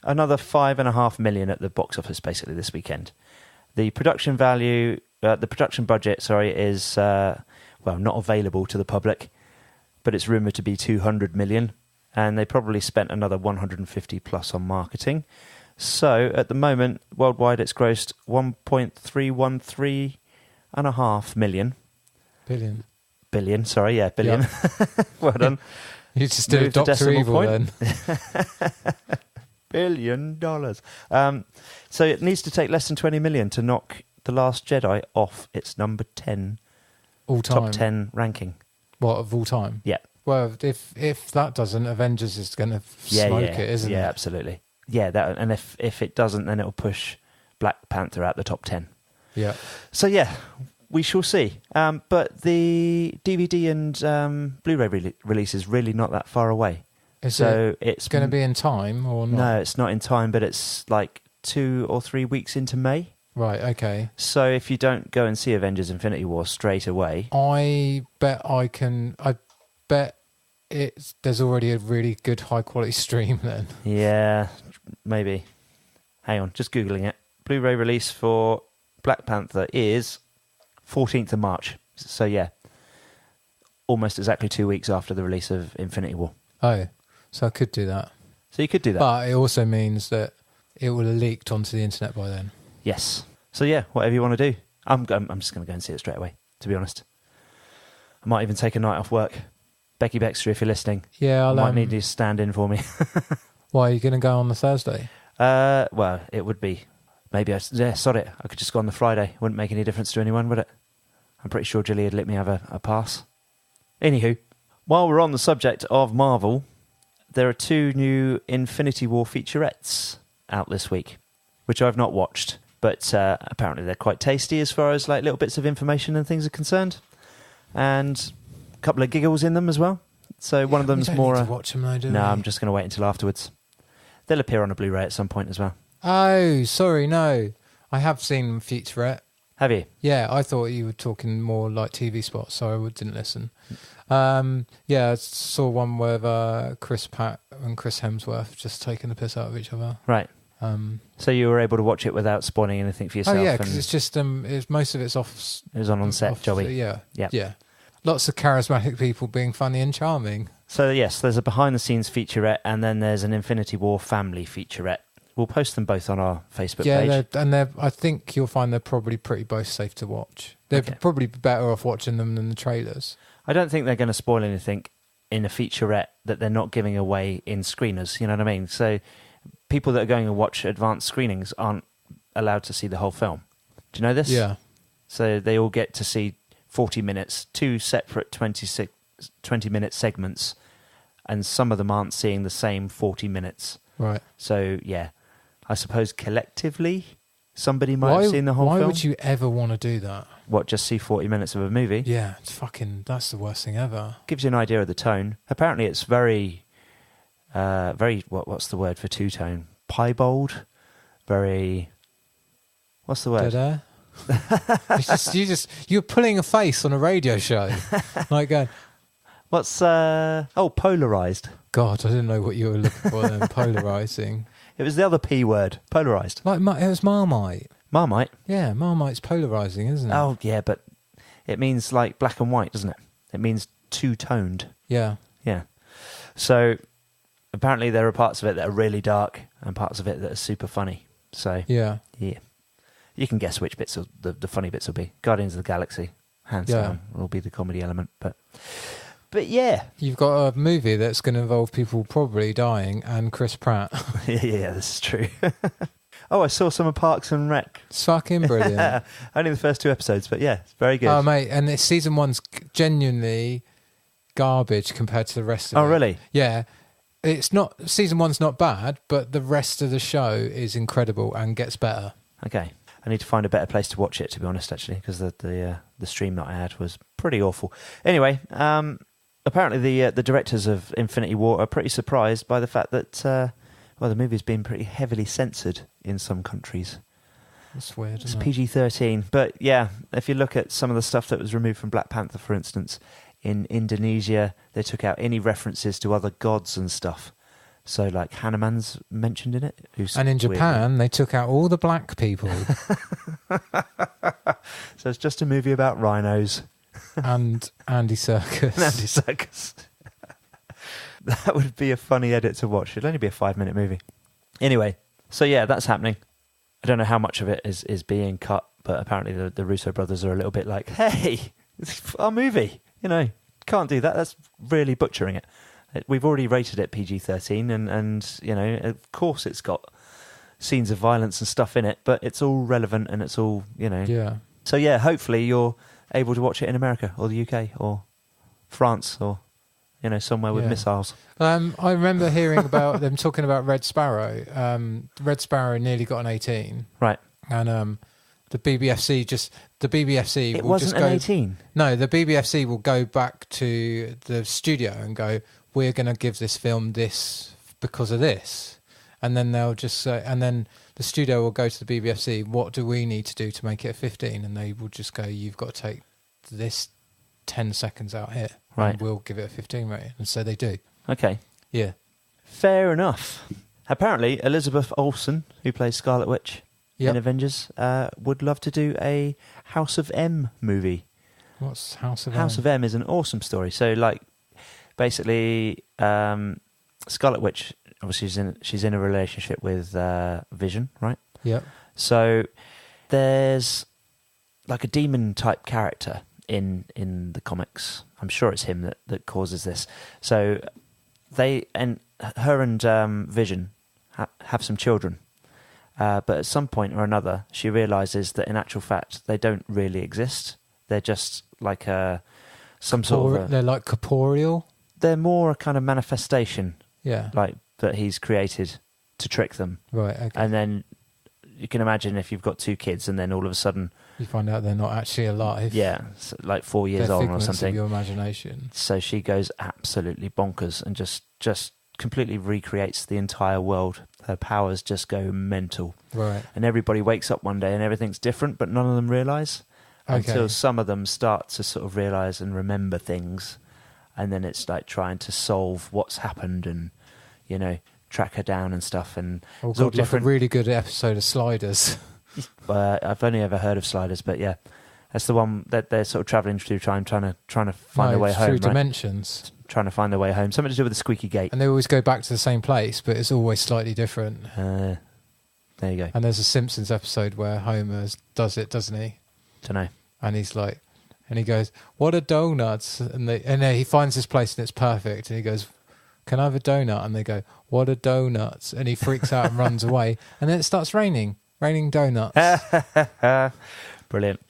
[SPEAKER 1] another 5.5 million at the box office basically this weekend. The production value, the production budget, is not available to the public, but it's rumoured to be 200 million, and they probably spent another 150 plus on marketing. So at the moment, worldwide, it's grossed 1.313.5 million.
[SPEAKER 2] Billion.
[SPEAKER 1] Billion. Well done.
[SPEAKER 2] You just did a Dr. Evil then.
[SPEAKER 1] $1 billion. So it needs to take less than 20 million to knock The Last Jedi off its number 10
[SPEAKER 2] all time
[SPEAKER 1] top 10 ranking.
[SPEAKER 2] What, of all time?
[SPEAKER 1] Yeah.
[SPEAKER 2] Well, if that doesn't, Avengers is going to smoke it, isn't it?
[SPEAKER 1] Yeah, absolutely. Yeah, and if it doesn't, then it'll push Black Panther out the top 10.
[SPEAKER 2] Yeah.
[SPEAKER 1] So yeah, we shall see. But the DVD and Blu-ray release is really not that far away.
[SPEAKER 2] It's going to be in time or not?
[SPEAKER 1] No, it's not in time, but it's like 2 or 3 weeks into May.
[SPEAKER 2] Right, okay.
[SPEAKER 1] So if you don't go and see Avengers Infinity War straight away...
[SPEAKER 2] I bet there's already a really good high-quality stream then.
[SPEAKER 1] Yeah, maybe. Hang on, just Googling it. Blu-ray release for Black Panther is 14th of March. So yeah, almost exactly 2 weeks after the release of Infinity War.
[SPEAKER 2] Oh, so I could do that.
[SPEAKER 1] So you could do that.
[SPEAKER 2] But it also means that it will have leaked onto the internet by then.
[SPEAKER 1] Yes. So yeah, whatever you want to do. I'm just going to go and see it straight away, to be honest. I might even take a night off work. Becky Baxter, if you're listening,
[SPEAKER 2] I
[SPEAKER 1] might need you to stand in for me.
[SPEAKER 2] Why, are you going to go on the Thursday?
[SPEAKER 1] Well, it would be. Maybe sod it. I could just go on the Friday. Wouldn't make any difference to anyone, would it? I'm pretty sure Gilly would let me have a pass. Anywho, while we're on the subject of Marvel, there are 2 new Infinity War featurettes out this week, which I've not watched, but apparently they're quite tasty as far as like little bits of information and things are concerned, and a couple of giggles in them as well. So one of them's more.
[SPEAKER 2] Need to watch them though, do
[SPEAKER 1] no,
[SPEAKER 2] we?
[SPEAKER 1] I'm just going to wait until afterwards. They'll appear on a Blu-ray at some point as well.
[SPEAKER 2] Oh, sorry, no, I have seen featurette.
[SPEAKER 1] Have you?
[SPEAKER 2] Yeah, I thought you were talking more like TV spots, so I didn't listen. I saw one with Chris Pratt and Chris Hemsworth just taking the piss out of each other.
[SPEAKER 1] Right. So you were able to watch it without spoiling anything for yourself?
[SPEAKER 2] Oh yeah, because it's just most of it's off.
[SPEAKER 1] It was on set, Joey.
[SPEAKER 2] Yeah. Lots of charismatic people being funny and charming.
[SPEAKER 1] So yes, there's a behind-the-scenes featurette, and then there's an Infinity War family featurette. We'll post them both on our Facebook page.
[SPEAKER 2] Yeah, I think you'll find they're probably pretty both safe to watch. They're probably better off watching them than the trailers.
[SPEAKER 1] I don't think they're going to spoil anything in a featurette that they're not giving away in screeners, you know what I mean? So people that are going to watch advanced screenings aren't allowed to see the whole film. Do you know this?
[SPEAKER 2] Yeah.
[SPEAKER 1] So they all get to see 40 minutes, 2 separate 20-minute segments, and some of them aren't seeing the same 40 minutes.
[SPEAKER 2] Right. So,
[SPEAKER 1] yeah, I suppose collectively somebody might have seen the whole film.
[SPEAKER 2] Why would you ever want to do that?
[SPEAKER 1] What, just see 40 minutes of a movie?
[SPEAKER 2] Yeah, that's the worst thing ever.
[SPEAKER 1] Gives you an idea of the tone. Apparently it's very, what's the word for two-tone? Piebald? Very, what's the word?
[SPEAKER 2] Dead air? You're pulling a face on a radio show. Like going...
[SPEAKER 1] What's, polarised.
[SPEAKER 2] God, I didn't know what you were looking for then. Polarising.
[SPEAKER 1] It was the other P word, polarised.
[SPEAKER 2] Like, it was Marmite.
[SPEAKER 1] Marmite?
[SPEAKER 2] Yeah, Marmite's polarising, isn't it?
[SPEAKER 1] Oh, yeah, but it means like black and white, doesn't it? It means two-toned.
[SPEAKER 2] Yeah.
[SPEAKER 1] Yeah. So, apparently there are parts of it that are really dark and parts of it that are super funny. So, yeah. You can guess which bits the funny bits will be. Guardians of the Galaxy, hands down, will be the comedy element, But yeah.
[SPEAKER 2] You've got a movie that's going to involve people probably dying and Chris Pratt.
[SPEAKER 1] Yeah, this is true. I saw some of Parks and Rec.
[SPEAKER 2] It's fucking brilliant.
[SPEAKER 1] Only the first 2 episodes, but yeah, it's very good.
[SPEAKER 2] Oh, mate, and season 1's genuinely garbage compared to the rest of it.
[SPEAKER 1] Oh, really?
[SPEAKER 2] Yeah. Season 1's not bad, but the rest of the show is incredible and gets better.
[SPEAKER 1] Okay. I need to find a better place to watch it, to be honest, actually, because the stream that I had was pretty awful. Anyway, apparently the directors of Infinity War are pretty surprised by the fact that the movie's been pretty heavily censored in some countries.
[SPEAKER 2] That's weird.
[SPEAKER 1] It's PG-13, but yeah, if you look at some of the stuff that was removed from Black Panther, for instance, in Indonesia, they took out any references to other gods and stuff. So, like, Hanuman's mentioned in it.
[SPEAKER 2] And in Japan, they took out all the black people.
[SPEAKER 1] So it's just a movie about rhinos.
[SPEAKER 2] And Andy Serkis.
[SPEAKER 1] Andy Serkis. That would be a funny edit to watch. It'd only be a 5-minute movie. Anyway, so yeah, that's happening. I don't know how much of it is being cut, but apparently the Russo brothers are a little bit like, hey, it's our movie. You know, can't do that. That's really butchering it. We've already rated it PG-13, and you know, of course it's got scenes of violence and stuff in it, but it's all relevant and it's all, you know.
[SPEAKER 2] Yeah.
[SPEAKER 1] So yeah, hopefully you're able to watch it in America or the UK or France or, you know, somewhere with missiles.
[SPEAKER 2] I remember hearing about them talking about Red Sparrow. Red Sparrow nearly got an 18.
[SPEAKER 1] Right.
[SPEAKER 2] And the BBFC
[SPEAKER 1] It wasn't an 18?
[SPEAKER 2] No, the BBFC will go back to the studio and go, we're going to give this film this because of this. And then they'll just say, and then the studio will go to the BBFC, what do we need to do to make it a 15? And they will just go, you've got to take this 10 seconds out here.
[SPEAKER 1] Right.
[SPEAKER 2] And we'll give it a 15 rating. And so they do.
[SPEAKER 1] Okay.
[SPEAKER 2] Yeah.
[SPEAKER 1] Fair enough. Apparently, Elizabeth Olsen, who plays Scarlet Witch in Avengers, would love to do a House of M movie.
[SPEAKER 2] What's House of M?
[SPEAKER 1] House of M is an awesome story. So, like, basically, Scarlet Witch, obviously, she's in a relationship with Vision, right?
[SPEAKER 2] Yep.
[SPEAKER 1] So there's like a demon-type character in the comics. I'm sure it's him that causes this. So her and Vision have some children. But at some point or another, she realises that in actual fact, they don't really exist. They're just like some sort of...
[SPEAKER 2] They're like corporeal?
[SPEAKER 1] They're more a kind of manifestation.
[SPEAKER 2] Yeah.
[SPEAKER 1] Like that he's created to trick them.
[SPEAKER 2] Right, okay.
[SPEAKER 1] And then you can imagine if you've got 2 kids and then all of a sudden...
[SPEAKER 2] You find out they're not actually alive.
[SPEAKER 1] Yeah, so like 4 years
[SPEAKER 2] they're
[SPEAKER 1] old or
[SPEAKER 2] figments
[SPEAKER 1] something.
[SPEAKER 2] of your imagination.
[SPEAKER 1] So she goes absolutely bonkers and just completely recreates the entire world. Her powers just go mental.
[SPEAKER 2] Right.
[SPEAKER 1] And everybody wakes up one day and everything's different, but none of them realise.
[SPEAKER 2] Okay.
[SPEAKER 1] Until some of them start to sort of realise and remember things. And then it's like trying to solve what's happened and, you know, track her down and stuff. And
[SPEAKER 2] Oh,
[SPEAKER 1] it's all
[SPEAKER 2] God, like
[SPEAKER 1] different.
[SPEAKER 2] a really good episode of Sliders.
[SPEAKER 1] I've only ever heard of Sliders, but yeah. That's the one that they're sort of travelling through time, trying to find their way home.
[SPEAKER 2] Through
[SPEAKER 1] right?
[SPEAKER 2] dimensions.
[SPEAKER 1] Trying to find their way home. Something to do with the squeaky gate.
[SPEAKER 2] And they always go back to the same place, but it's always slightly different.
[SPEAKER 1] There you go.
[SPEAKER 2] And there's a Simpsons episode where Homer does it, doesn't he?
[SPEAKER 1] Don't know.
[SPEAKER 2] And he's like, and he goes, "What are donuts?" And he finds this place and it's perfect. And he goes, "Can I have a donut?" And they go, "What are donuts?" And he freaks out and runs away. And then it starts raining donuts.
[SPEAKER 1] Brilliant.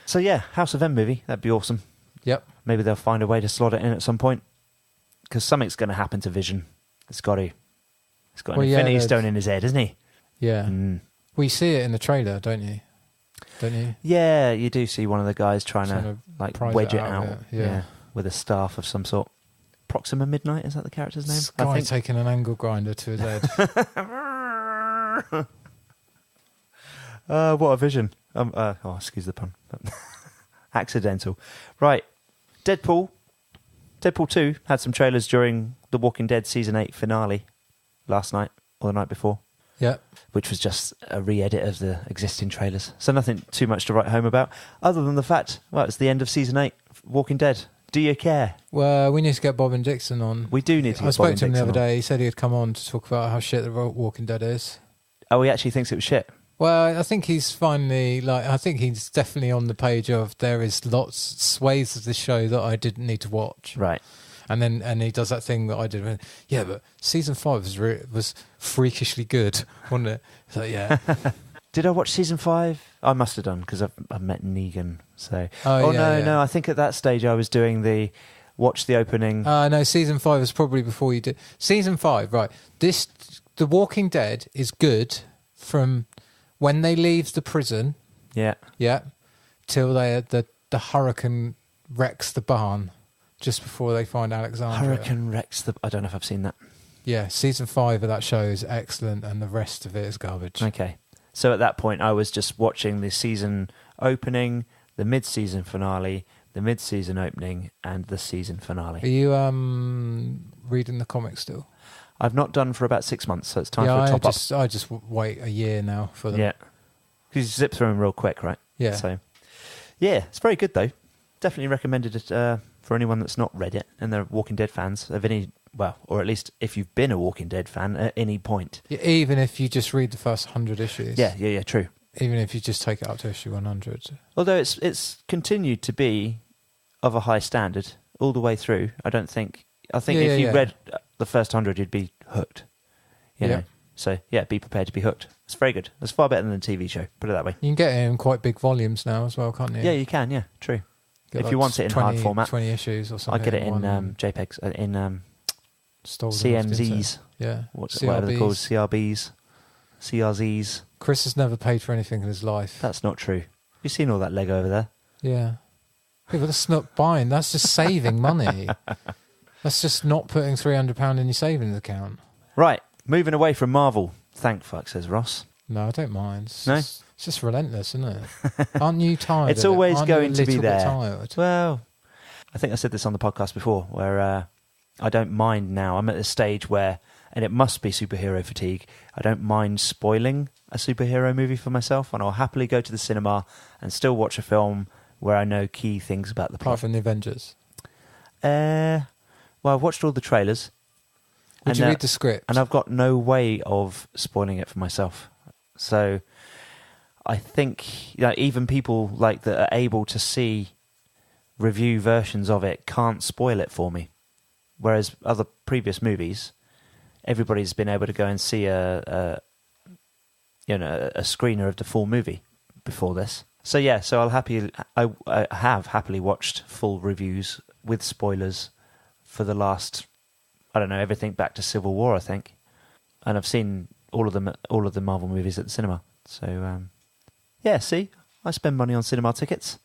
[SPEAKER 1] So yeah, House of M movie. That'd be awesome.
[SPEAKER 2] Yep.
[SPEAKER 1] Maybe they'll find a way to slot it in at some point. Because something's going to happen to Vision. It's got to. He's got an Infinity Stone in his head, isn't he?
[SPEAKER 2] Yeah. We see it in the trailer, don't you?
[SPEAKER 1] Yeah, you do see one of the guys trying to like wedge it out.
[SPEAKER 2] Yeah.
[SPEAKER 1] With a staff of some sort. Proxima Midnight, is that the character's name?
[SPEAKER 2] This guy taking an angle grinder to his head.
[SPEAKER 1] What a vision. Excuse the pun. Accidental. Right. Deadpool 2 had some trailers during The Walking Dead Season 8 finale last night or the night before.
[SPEAKER 2] Yeah.
[SPEAKER 1] Which was just a re-edit of the existing trailers. So nothing too much to write home about, other than the fact, well, it's the end of Season 8, Walking Dead. Do you care?
[SPEAKER 2] Well, we need to get Bob and Dixon on.
[SPEAKER 1] We do need to get Bob and Dixon on.
[SPEAKER 2] I spoke to him the other day. He said he'd come on to talk about how shit The Walking Dead is.
[SPEAKER 1] Oh, he actually thinks it was shit?
[SPEAKER 2] Well, I think he's finally, I think he's definitely on the page of there is swathes of this show that I didn't need to watch.
[SPEAKER 1] Right.
[SPEAKER 2] And he does that thing that I did. Yeah, but season 5 was freakishly good, wasn't it? So yeah.
[SPEAKER 1] Did I watch season 5? I must have done because I've met Negan. So. No. I think at that stage I was doing the watch the opening.
[SPEAKER 2] No, season 5 was probably before you did. Season 5, right? The Walking Dead is good from when they leave the prison.
[SPEAKER 1] Yeah.
[SPEAKER 2] Yeah. Till the hurricane wrecks the barn. Just before they find Alexandria.
[SPEAKER 1] Hurricane wrecks I don't know if I've seen that.
[SPEAKER 2] Yeah, season 5 of that show is excellent and the rest of it is garbage.
[SPEAKER 1] Okay. So at that point I was just watching the season opening, the mid-season finale, the mid-season opening and the season finale.
[SPEAKER 2] Are you reading the comics still?
[SPEAKER 1] I've not done for about 6 months, so it's time for a top up.
[SPEAKER 2] I just wait a year now for them.
[SPEAKER 1] Yeah, because you zip through them real quick, right?
[SPEAKER 2] Yeah.
[SPEAKER 1] So, yeah, it's very good though. Definitely recommended it for anyone that's not read it and they're Walking Dead fans of any, well, or at least if you've been a Walking Dead fan at any point.
[SPEAKER 2] Yeah, even if you just read the first 100 issues.
[SPEAKER 1] Yeah, true.
[SPEAKER 2] Even if you just take it up to issue 100.
[SPEAKER 1] Although it's continued to be of a high standard all the way through. I think if you read the first 100, you'd be hooked. You know? So, yeah, be prepared to be hooked. It's very good. It's far better than the TV show, put it that way.
[SPEAKER 2] You can get it in quite big volumes now as well, can't you?
[SPEAKER 1] Yeah, you can, yeah, true.
[SPEAKER 2] Get
[SPEAKER 1] if you want it in hard format.
[SPEAKER 2] 20 issues or something.
[SPEAKER 1] I get it in JPEGs, in
[SPEAKER 2] Stores
[SPEAKER 1] CMZs.
[SPEAKER 2] Yeah.
[SPEAKER 1] Whatever they're called, CRBs, CRZs.
[SPEAKER 2] Chris has never paid for anything in his life.
[SPEAKER 1] That's not true. You've seen all that Lego over there?
[SPEAKER 2] Yeah. But that's not buying. That's just saving money. That's just not putting £300 in your savings account.
[SPEAKER 1] Right. Moving away from Marvel. Thank fuck, says Ross.
[SPEAKER 2] No, I don't mind.
[SPEAKER 1] It's
[SPEAKER 2] just relentless, isn't it? Aren't you tired?
[SPEAKER 1] It's always
[SPEAKER 2] Aren't
[SPEAKER 1] going
[SPEAKER 2] you a
[SPEAKER 1] to be
[SPEAKER 2] little bit
[SPEAKER 1] there.
[SPEAKER 2] Tired?
[SPEAKER 1] Well, I think I said this on the podcast before, where I don't mind now. I'm at a stage where, and it must be superhero fatigue, I don't mind spoiling a superhero movie for myself, and I'll happily go to the cinema and still watch a film where I know key things about the plot.
[SPEAKER 2] Apart from the Avengers.
[SPEAKER 1] Well, I've watched all the trailers.
[SPEAKER 2] Did you read the script?
[SPEAKER 1] And I've got no way of spoiling it for myself. So I think even people like that are able to see review versions of it can't spoil it for me. Whereas other previous movies, everybody's been able to go and see a screener of the full movie before this. So yeah, I have happily watched full reviews with spoilers for the last, I don't know, everything back to Civil War, I think, and I've seen all of the Marvel movies at the cinema. So yeah, see, I spend money on cinema tickets.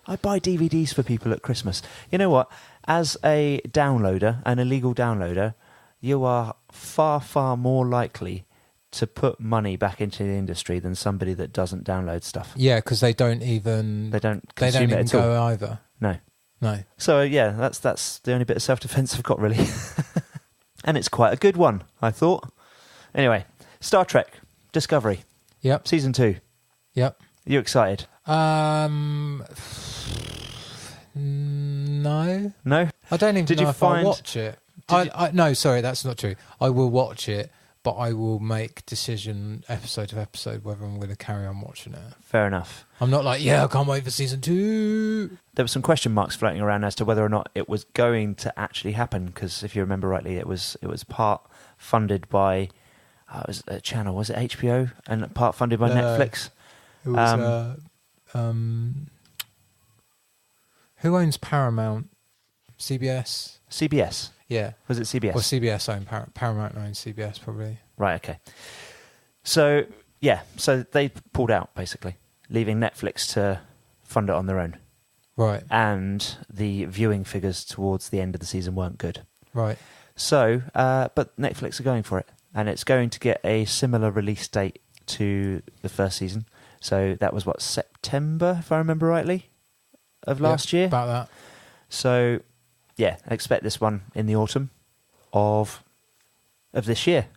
[SPEAKER 1] I buy DVDs for people at Christmas. You know what? As a downloader, an illegal downloader, you are far, far more likely to put money back into the industry than somebody that doesn't download stuff.
[SPEAKER 2] Yeah, because they don't even go either. No.
[SPEAKER 1] So yeah, that's the only bit of self-defense I've got really, and it's quite a good one, I thought. Anyway, Star Trek Discovery.
[SPEAKER 2] Yep.
[SPEAKER 1] Season 2.
[SPEAKER 2] Yep.
[SPEAKER 1] You excited?
[SPEAKER 2] No.
[SPEAKER 1] No?
[SPEAKER 2] I don't even know if I'll watch it. No, sorry, that's not true. I will watch it, but I will make decision episode to episode whether I'm going to carry on watching it.
[SPEAKER 1] Fair enough.
[SPEAKER 2] I'm not like, I can't wait for season 2.
[SPEAKER 1] There were some question marks floating around as to whether or not it was going to actually happen, because if you remember rightly, it was part funded by it was a channel, was it HBO, and part funded by Netflix.
[SPEAKER 2] It was who owns Paramount?
[SPEAKER 1] CBS.
[SPEAKER 2] Yeah.
[SPEAKER 1] Was it CBS?
[SPEAKER 2] Well, CBS owned Paramount owns CBS probably.
[SPEAKER 1] Right, okay. So, yeah, so they pulled out, basically, leaving Netflix to fund it on their own.
[SPEAKER 2] Right.
[SPEAKER 1] And the viewing figures towards the end of the season weren't good.
[SPEAKER 2] Right.
[SPEAKER 1] So, but Netflix are going for it. And it's going to get a similar release date to the first season. So that was, September, if I remember rightly, of last year?
[SPEAKER 2] About that.
[SPEAKER 1] So, yeah, I expect this one in the autumn of this year.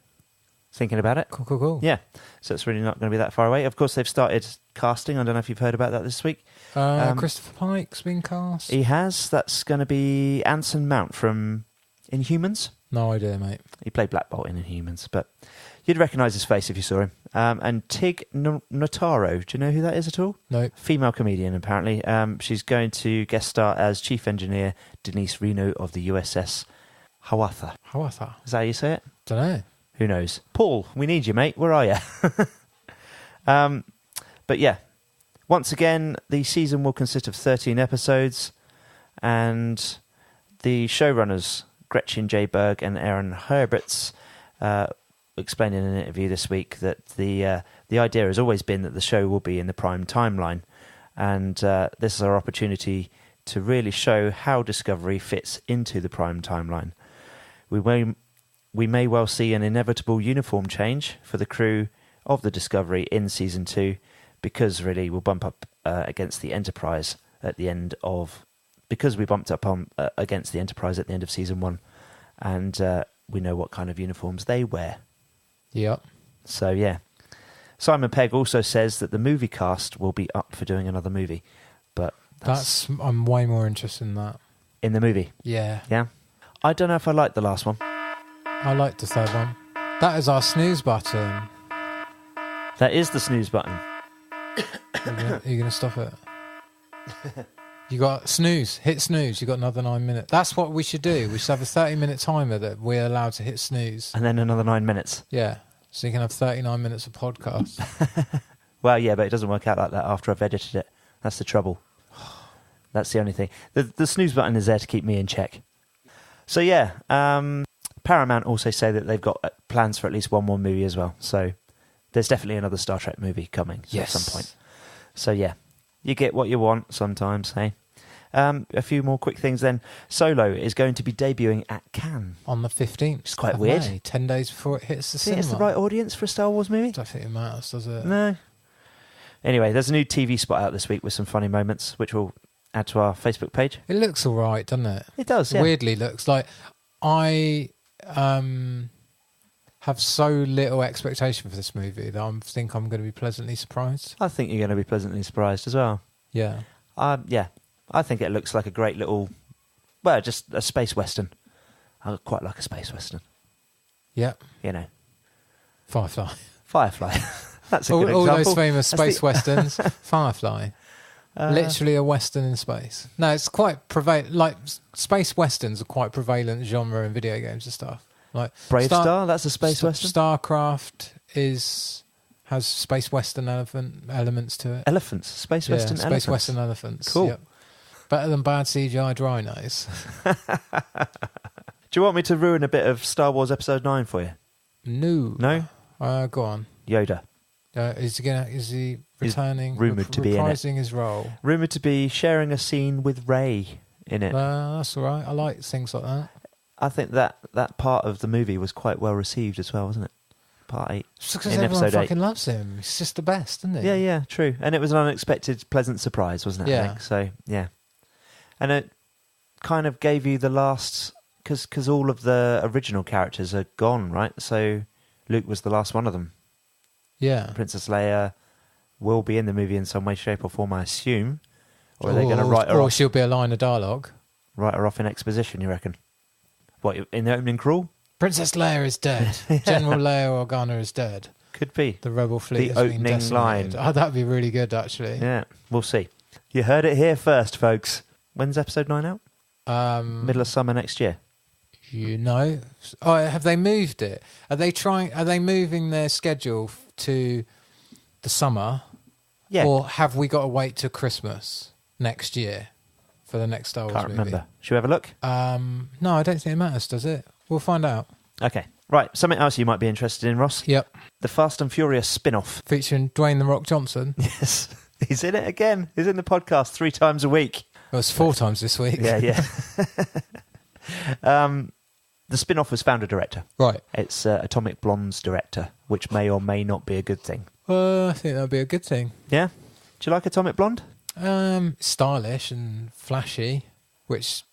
[SPEAKER 1] Thinking about it.
[SPEAKER 2] Cool.
[SPEAKER 1] Yeah, so it's really not going to be that far away. Of course, they've started casting. I don't know if you've heard about that this week.
[SPEAKER 2] Christopher Pike's been cast.
[SPEAKER 1] He has. That's going to be Anson Mount from Inhumans.
[SPEAKER 2] No idea, mate.
[SPEAKER 1] He played Black Bolt in Inhumans, but you'd recognise his face if you saw him. And Tig Notaro, do you know who that is at all?
[SPEAKER 2] No.
[SPEAKER 1] Female comedian, apparently. She's going to guest star as Chief Engineer Denise Reno of the USS Hiawatha.
[SPEAKER 2] Hiawatha.
[SPEAKER 1] Is that how you say it?
[SPEAKER 2] Don't know.
[SPEAKER 1] Who knows? Paul, we need you, mate. Where are you? But yeah, once again, the season will consist of 13 episodes, and the showrunners, Gretchen J. Berg and Aaron Herberts, explained in an interview this week that the idea has always been that the show will be in the prime timeline, and this is our opportunity to really show how Discovery fits into the prime timeline. We may well see an inevitable uniform change for the crew of the Discovery in Season 2, because really we'll bump up against the Enterprise at the end of... Because we bumped up on against the Enterprise at the end of Season 1. And we know what kind of uniforms they wear.
[SPEAKER 2] Yep.
[SPEAKER 1] So, yeah. Simon Pegg also says that the movie cast will be up for doing another movie. But
[SPEAKER 2] I'm way more interested in that.
[SPEAKER 1] In the movie?
[SPEAKER 2] Yeah.
[SPEAKER 1] Yeah? I don't know if I liked the last one.
[SPEAKER 2] I liked the third one. That is our snooze button.
[SPEAKER 1] That is the snooze button.
[SPEAKER 2] Are you going to stop it? You got snooze. Hit snooze. You got another 9 minutes. That's what we should do. We should have a 30-minute timer that we're allowed to hit snooze.
[SPEAKER 1] And then another 9 minutes.
[SPEAKER 2] Yeah. So you can have 39 minutes of podcast.
[SPEAKER 1] Well, yeah, but it doesn't work out like that after I've edited it. That's the trouble. That's the only thing. The snooze button is there to keep me in check. So, yeah. Paramount also say that they've got plans for at least one more movie as well. So there's definitely another Star Trek movie coming at some point. So, yeah. You get what you want sometimes, hey? A few more quick things then. Solo is going to be debuting at Cannes.
[SPEAKER 2] On the 15th.
[SPEAKER 1] It's quite weird.
[SPEAKER 2] May, 10 days before it hits the cinema.
[SPEAKER 1] Think it's the right audience for a Star Wars movie?
[SPEAKER 2] I don't think it matters, does it?
[SPEAKER 1] No. Anyway, there's a new TV spot out this week with some funny moments, which we'll add to our Facebook page.
[SPEAKER 2] It looks all right, doesn't it?
[SPEAKER 1] It does, yeah.
[SPEAKER 2] Weirdly looks like... I have so little expectation for this movie that I think I'm going to be pleasantly surprised.
[SPEAKER 1] I think you're going to be pleasantly surprised as well.
[SPEAKER 2] Yeah.
[SPEAKER 1] Yeah. I think it looks like a great little... Well, just a space western. I quite like a space western.
[SPEAKER 2] Yeah.
[SPEAKER 1] You know.
[SPEAKER 2] Firefly.
[SPEAKER 1] That's a good example.
[SPEAKER 2] All those famous space westerns. Firefly. Literally a western in space. No, it's quite prevalent. Like space westerns are quite prevalent genre in video games and stuff. Like
[SPEAKER 1] Brave Star, that's a space western.
[SPEAKER 2] StarCraft has space western elements to it.
[SPEAKER 1] Elephants, space western
[SPEAKER 2] space
[SPEAKER 1] elephants.
[SPEAKER 2] western elephants.
[SPEAKER 1] Cool.
[SPEAKER 2] Yep. Better than bad CGI rhinos.
[SPEAKER 1] Do you want me to ruin a bit of Star Wars Episode 9 for you?
[SPEAKER 2] No.
[SPEAKER 1] No?
[SPEAKER 2] Go on.
[SPEAKER 1] Yoda.
[SPEAKER 2] Is he returning?
[SPEAKER 1] Rumoured to be in it.
[SPEAKER 2] Reprising his role.
[SPEAKER 1] Rumoured to be sharing a scene with Rey in it.
[SPEAKER 2] That's all right. I like things like that.
[SPEAKER 1] I think that part of the movie was quite well received as well, wasn't it? Part 8.
[SPEAKER 2] Just because
[SPEAKER 1] in
[SPEAKER 2] everyone
[SPEAKER 1] Episode 8.
[SPEAKER 2] fucking loves him. He's just the best, isn't he?
[SPEAKER 1] Yeah, true. And it was an unexpected, pleasant surprise, wasn't it?
[SPEAKER 2] Yeah.
[SPEAKER 1] I think? So, yeah. And it kind of gave you the last... Because all of the original characters are gone, right? So Luke was the last one of them.
[SPEAKER 2] Yeah.
[SPEAKER 1] Princess Leia will be in the movie in some way, shape or form, I assume. Or are they going to write her
[SPEAKER 2] Or
[SPEAKER 1] off?
[SPEAKER 2] she'll be a line of dialogue.
[SPEAKER 1] Write her off in exposition, you reckon? What, in the opening crawl?
[SPEAKER 2] Princess Leia is dead. General Leia Organa is dead.
[SPEAKER 1] Could be.
[SPEAKER 2] The rebel fleet
[SPEAKER 1] The
[SPEAKER 2] has been
[SPEAKER 1] opening
[SPEAKER 2] decimated.
[SPEAKER 1] line.
[SPEAKER 2] Oh, that'd be really good, actually.
[SPEAKER 1] Yeah, we'll see. You heard it here first, folks. When's Episode 9 out? Middle of summer next year.
[SPEAKER 2] You know. Oh, have they moved it? Are they moving their schedule to the summer?
[SPEAKER 1] Yeah.
[SPEAKER 2] Or have we got to wait till Christmas next year for the next Star Wars
[SPEAKER 1] Can't
[SPEAKER 2] movie?
[SPEAKER 1] remember. Should we have a look?
[SPEAKER 2] No, I don't think it matters, does it? We'll find out.
[SPEAKER 1] Okay. Right, something else you might be interested in, Ross.
[SPEAKER 2] Yep.
[SPEAKER 1] The Fast and Furious spin-off.
[SPEAKER 2] Featuring Dwayne The Rock Johnson.
[SPEAKER 1] Yes. He's in it again. He's in the podcast 3 times a week.
[SPEAKER 2] Well, it's 4 times this week.
[SPEAKER 1] Yeah. The spin-off was founder-director.
[SPEAKER 2] Right.
[SPEAKER 1] It's Atomic Blonde's director, which may or may not be a good thing.
[SPEAKER 2] I think that would be a good thing.
[SPEAKER 1] Yeah? Do you like Atomic Blonde?
[SPEAKER 2] Stylish and flashy, which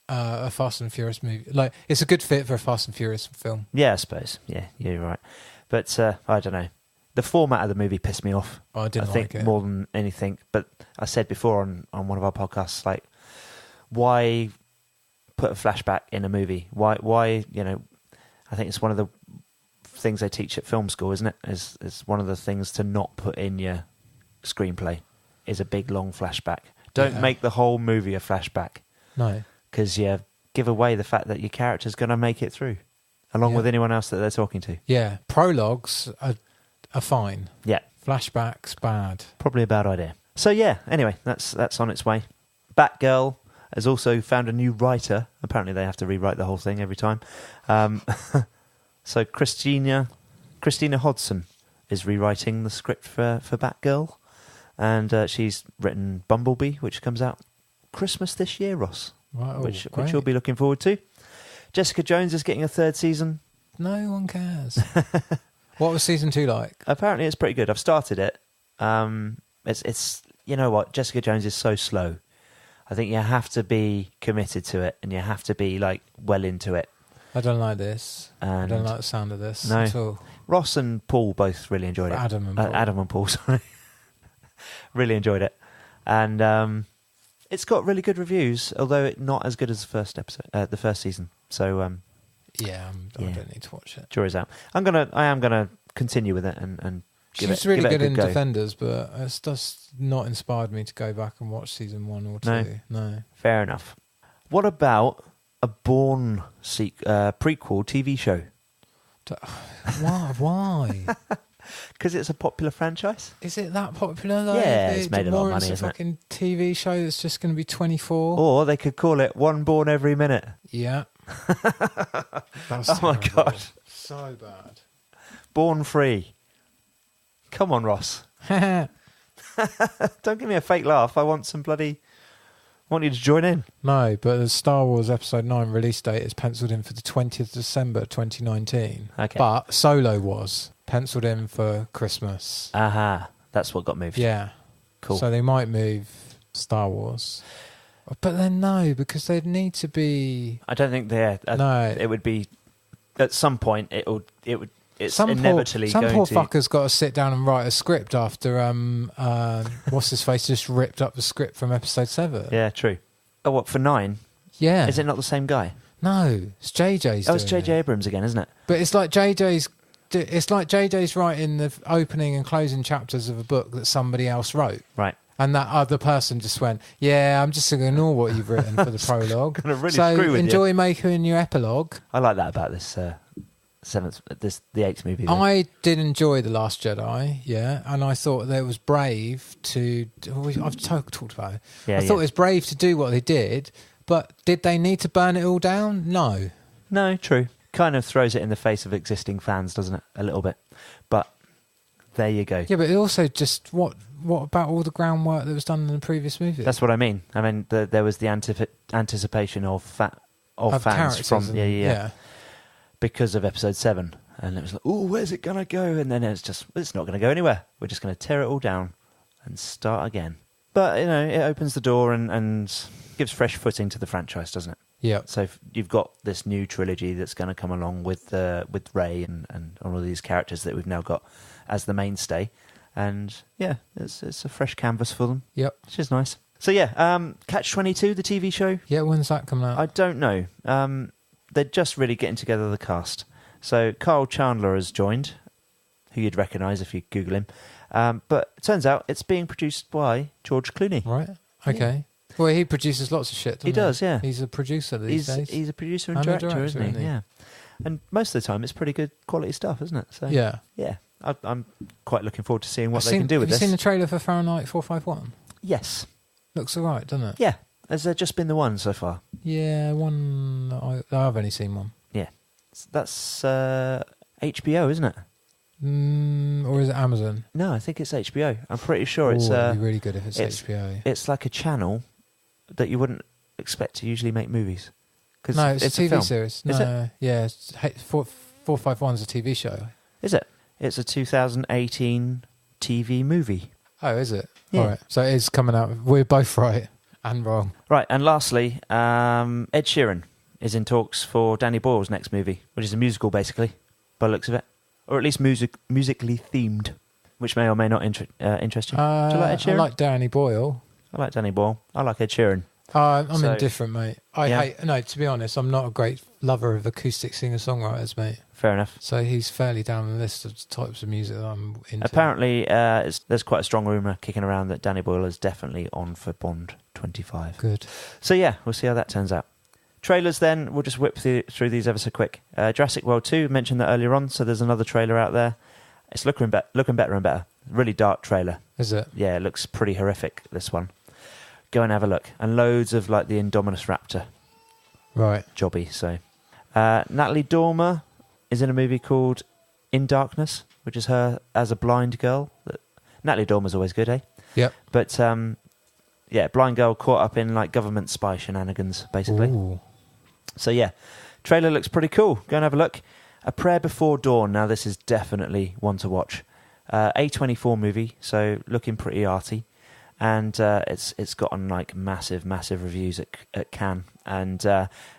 [SPEAKER 2] a Fast and Furious movie. Like, it's a good fit for a Fast and Furious film.
[SPEAKER 1] Yeah, I suppose. Yeah, you're right. But I don't know. The format of the movie pissed me off.
[SPEAKER 2] I didn't
[SPEAKER 1] think
[SPEAKER 2] like it.
[SPEAKER 1] more than anything. But I said before on one of our podcasts, like, why put a flashback in a movie? Why? You know, I think it's one of the things they teach at film school, isn't it? Is one of the things to not put in your screenplay is a big long flashback. Don't make the whole movie a flashback.
[SPEAKER 2] No,
[SPEAKER 1] because you give away the fact that your character's going to make it through, along with anyone else that they're talking to.
[SPEAKER 2] Yeah, prologues are fine.
[SPEAKER 1] Yeah,
[SPEAKER 2] flashbacks bad.
[SPEAKER 1] Probably a bad idea. So yeah, anyway, that's on its way. Batgirl has also found a new writer. Apparently they have to rewrite the whole thing every time. So Christina Hodson is rewriting the script for Batgirl, and she's written Bumblebee, which comes out Christmas this year, Ross,
[SPEAKER 2] Right,
[SPEAKER 1] which you'll be looking forward to. Jessica Jones is getting a 3rd season.
[SPEAKER 2] No one cares. What was season 2 like?
[SPEAKER 1] Apparently it's pretty good. I've started it. It's you know what, Jessica Jones is so slow. I think you have to be committed to it, and you have to be like well into it.
[SPEAKER 2] I don't like this. I
[SPEAKER 1] And
[SPEAKER 2] don't like the sound of this
[SPEAKER 1] No.
[SPEAKER 2] at all.
[SPEAKER 1] Ross and Paul both really enjoyed it.
[SPEAKER 2] Adam and Paul.
[SPEAKER 1] Adam and Paul, sorry. Really enjoyed it. And it's got really good reviews, although not as good as the first episode, the first season. So I
[SPEAKER 2] don't need to watch it.
[SPEAKER 1] jury's out. I am gonna continue with it and give
[SPEAKER 2] She's
[SPEAKER 1] it
[SPEAKER 2] really
[SPEAKER 1] give it a
[SPEAKER 2] good in
[SPEAKER 1] go.
[SPEAKER 2] Defenders, but it's just not inspired me to go back and watch season 1 or 2. No.
[SPEAKER 1] Fair enough. What about a Bourne prequel TV show?
[SPEAKER 2] Why?
[SPEAKER 1] Because it's a popular franchise.
[SPEAKER 2] Is it that popular though?
[SPEAKER 1] Yeah, it's made a lot of money,
[SPEAKER 2] It's a
[SPEAKER 1] isn't it?
[SPEAKER 2] fucking TV show that's just going to be 24.
[SPEAKER 1] Or they could call it One Bourne Every Minute.
[SPEAKER 2] Yeah. That's
[SPEAKER 1] Oh my
[SPEAKER 2] terrible.
[SPEAKER 1] God.
[SPEAKER 2] So bad.
[SPEAKER 1] Bourne free. Come on, Ross. Don't give me a fake laugh. I want you to join in.
[SPEAKER 2] No, but the Star Wars Episode 9 release date is penciled in for the 20th of December 2019.
[SPEAKER 1] Okay.
[SPEAKER 2] But Solo was penciled in for Christmas.
[SPEAKER 1] Aha. That's what got moved.
[SPEAKER 2] Yeah.
[SPEAKER 1] Cool.
[SPEAKER 2] So they might move Star Wars. But then no, because they'd need to be...
[SPEAKER 1] I don't think
[SPEAKER 2] No.
[SPEAKER 1] it would be at some point it's
[SPEAKER 2] Some
[SPEAKER 1] inevitably
[SPEAKER 2] poor
[SPEAKER 1] going to
[SPEAKER 2] fucker's got to sit down and write a script after what's his face just ripped up the script from episode 7.
[SPEAKER 1] Yeah, true. Oh, what, for 9?
[SPEAKER 2] Yeah.
[SPEAKER 1] Is it not the same guy?
[SPEAKER 2] No, it's JJ's.
[SPEAKER 1] Oh, it's
[SPEAKER 2] doing
[SPEAKER 1] JJ
[SPEAKER 2] it.
[SPEAKER 1] Abrams again, isn't it?
[SPEAKER 2] But it's like JJ's writing the opening and closing chapters of a book that somebody else wrote.
[SPEAKER 1] Right.
[SPEAKER 2] And that other person just went, yeah, I'm just going to ignore what you've written for the prologue.
[SPEAKER 1] Gonna really
[SPEAKER 2] so
[SPEAKER 1] screw with you.
[SPEAKER 2] enjoy making your epilogue.
[SPEAKER 1] I like that about this the 8th movie. though.
[SPEAKER 2] I did enjoy The Last Jedi, yeah, and I thought that it was brave to... I've talked about it.
[SPEAKER 1] Yeah,
[SPEAKER 2] I thought it was brave to do what they did, but did they need to burn it all down? No.
[SPEAKER 1] No, true. Kind of throws it in the face of existing fans, doesn't it? A little bit. But there you go.
[SPEAKER 2] Yeah, but it also just... What about all the groundwork that was done in the previous movie?
[SPEAKER 1] That's what I mean. I mean, there was the anticipation of fans
[SPEAKER 2] characters
[SPEAKER 1] from...
[SPEAKER 2] and-
[SPEAKER 1] Yeah. Because of episode 7. And it was like, oh, where's it going to go? And then it's not going to go anywhere. We're just going to tear it all down and start again. But, it opens the door and gives fresh footing to the franchise, doesn't it?
[SPEAKER 2] Yeah.
[SPEAKER 1] So you've got this new trilogy that's going to come along with Rey and all of these characters that we've now got as the mainstay. And, yeah, it's a fresh canvas for them.
[SPEAKER 2] Yep.
[SPEAKER 1] Which is nice. So, yeah, Catch-22, the TV show.
[SPEAKER 2] Yeah, when's that coming out?
[SPEAKER 1] I don't know. They're just really getting together the cast. So Carl Chandler has joined, who you'd recognise if you Google him. But it turns out it's being produced by George Clooney.
[SPEAKER 2] Right. Okay. Yeah. Well, he produces lots of shit, doesn't he?
[SPEAKER 1] Does, yeah.
[SPEAKER 2] He's a producer these days.
[SPEAKER 1] He's a producer and director, isn't he? Yeah. And most of the time it's pretty good quality stuff, isn't it? So
[SPEAKER 2] Yeah.
[SPEAKER 1] Yeah. I'm quite looking forward to seeing what they can do with this.
[SPEAKER 2] Have you seen the trailer for Fahrenheit 451?
[SPEAKER 1] Yes.
[SPEAKER 2] Looks alright, doesn't it?
[SPEAKER 1] Yeah. Has there just been the one so far?
[SPEAKER 2] Yeah, one. I've only seen one.
[SPEAKER 1] Yeah. That's HBO, isn't it?
[SPEAKER 2] Or is it Amazon?
[SPEAKER 1] No, I think it's HBO. I'm pretty sure it's...
[SPEAKER 2] it'd be really good if it's HBO.
[SPEAKER 1] It's like a channel that you wouldn't expect to usually make movies. Cause
[SPEAKER 2] No, it's a TV
[SPEAKER 1] film.
[SPEAKER 2] series.
[SPEAKER 1] Is
[SPEAKER 2] No, yeah, 451's a TV show.
[SPEAKER 1] Is it? It's a 2018 TV movie.
[SPEAKER 2] Oh, is it?
[SPEAKER 1] Yeah.
[SPEAKER 2] All right. So it is coming out. We're both right and wrong.
[SPEAKER 1] Right, and lastly, Ed Sheeran is in talks for Danny Boyle's next movie, which is a musical, basically, by the looks of it. Or at least musically themed, which may or may not interest you. Do you like Ed Sheeran?
[SPEAKER 2] I like Danny Boyle.
[SPEAKER 1] I like Danny Boyle. I like Ed Sheeran.
[SPEAKER 2] I'm
[SPEAKER 1] So-
[SPEAKER 2] indifferent, mate. To be honest, I'm not a great lover of acoustic singer-songwriters, mate.
[SPEAKER 1] Fair enough.
[SPEAKER 2] So he's fairly down the list of types of music that I'm into.
[SPEAKER 1] Apparently, there's quite a strong rumour kicking around that Danny Boyle is definitely on for Bond 25.
[SPEAKER 2] Good.
[SPEAKER 1] So yeah, we'll see how that turns out. Trailers then, we'll just whip through these ever so quick. Jurassic World 2, mentioned that earlier on, so there's another trailer out there. It's looking better and better. Really dark trailer.
[SPEAKER 2] Is it?
[SPEAKER 1] Yeah, it looks pretty horrific, this one. Go and have a look. And loads of like the Indominus Raptor
[SPEAKER 2] Right.
[SPEAKER 1] jobby. So Natalie Dormer is in a movie called In Darkness, which is her as a blind girl. Natalie Dormer's always good, eh?
[SPEAKER 2] Yep.
[SPEAKER 1] But yeah, blind girl caught up in like government spy shenanigans, basically.
[SPEAKER 2] Ooh.
[SPEAKER 1] So yeah, trailer looks pretty cool. Go and have a look. A Prayer Before Dawn. Now this is definitely one to watch. A24 movie, so looking pretty arty. and it's gotten like massive reviews at Cannes, and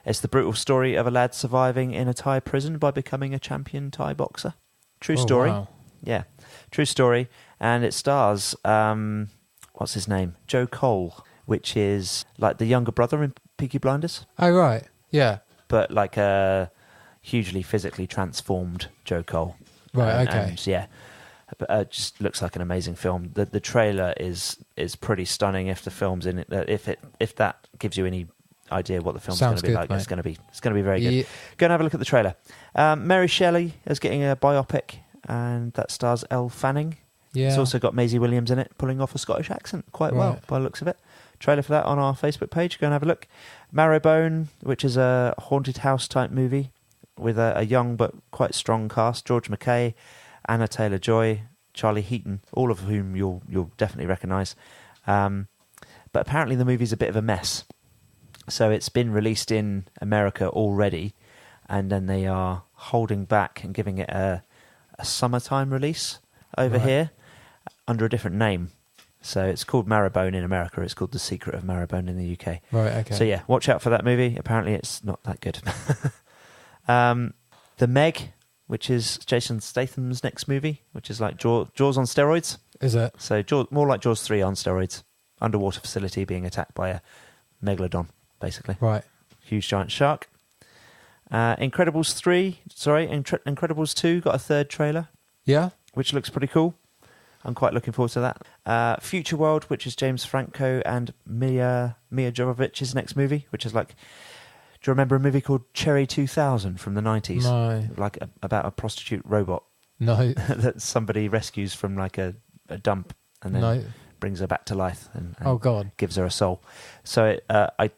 [SPEAKER 1] it's the brutal story of a lad surviving in a Thai prison by becoming a champion Thai boxer. True story.
[SPEAKER 2] Wow.
[SPEAKER 1] Yeah, true story, and it stars what's his name, Joe Cole, which is like the younger brother in Peaky Blinders.
[SPEAKER 2] Oh, right. Yeah.
[SPEAKER 1] But like a hugely physically transformed Joe Cole.
[SPEAKER 2] Right, okay.
[SPEAKER 1] And, yeah. But just looks like an amazing film. The trailer is pretty stunning. If the film's in it, if that gives you any idea what the film's going to be like,
[SPEAKER 2] mate.
[SPEAKER 1] it's going to be very good.
[SPEAKER 2] Yeah.
[SPEAKER 1] Go and have a look at the trailer. Mary Shelley is getting a biopic, and that stars Elle Fanning.
[SPEAKER 2] Yeah.
[SPEAKER 1] It's also got Maisie Williams in it, pulling off a Scottish accent quite well by the looks of it. Trailer for that on our Facebook page. Go and have a look. Marrowbone, which is a haunted house type movie with a young but quite strong cast: George McKay, Anna Taylor-Joy, Charlie Heaton, all of whom you'll definitely recognise. But apparently the movie's a bit of a mess. So it's been released in America already, and then they are holding back and giving it a summertime release over here under a different name. So it's called Marrowbone in America. It's called The Secret of Marrowbone in the UK.
[SPEAKER 2] Right, okay.
[SPEAKER 1] So yeah, watch out for that movie. Apparently it's not that good. The Meg, which is Jason Statham's next movie, which is like Jaws on steroids.
[SPEAKER 2] Is it?
[SPEAKER 1] So more like Jaws 3 on steroids. Underwater facility being attacked by a megalodon, basically.
[SPEAKER 2] Right.
[SPEAKER 1] Huge giant shark. Incredibles 2 got a third trailer,
[SPEAKER 2] Yeah?
[SPEAKER 1] which looks pretty cool. I'm quite looking forward to that. Future World, which is James Franco and Mia Jovovich's next movie, which is like... Do you remember a movie called Cherry 2000 from the 90s?
[SPEAKER 2] No.
[SPEAKER 1] Like about a prostitute robot
[SPEAKER 2] No.
[SPEAKER 1] that somebody rescues from like a dump and then brings her back to life and
[SPEAKER 2] Oh, God.
[SPEAKER 1] gives her a soul. So I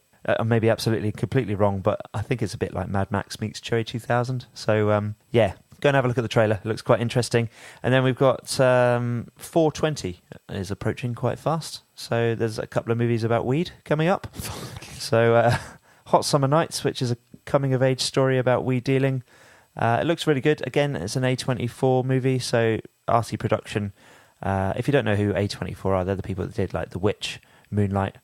[SPEAKER 1] may be absolutely, completely wrong, but I think it's a bit like Mad Max meets Cherry 2000. So, yeah, go and have a look at the trailer. It looks quite interesting. And then we've got 420 is approaching quite fast. So there's a couple of movies about weed coming up. So Hot Summer Nights, which is a coming-of-age story about weed dealing. It looks really good. Again, it's an A24 movie, so arty production. If you don't know who A24 are, they're the people that did like The Witch, Moonlight.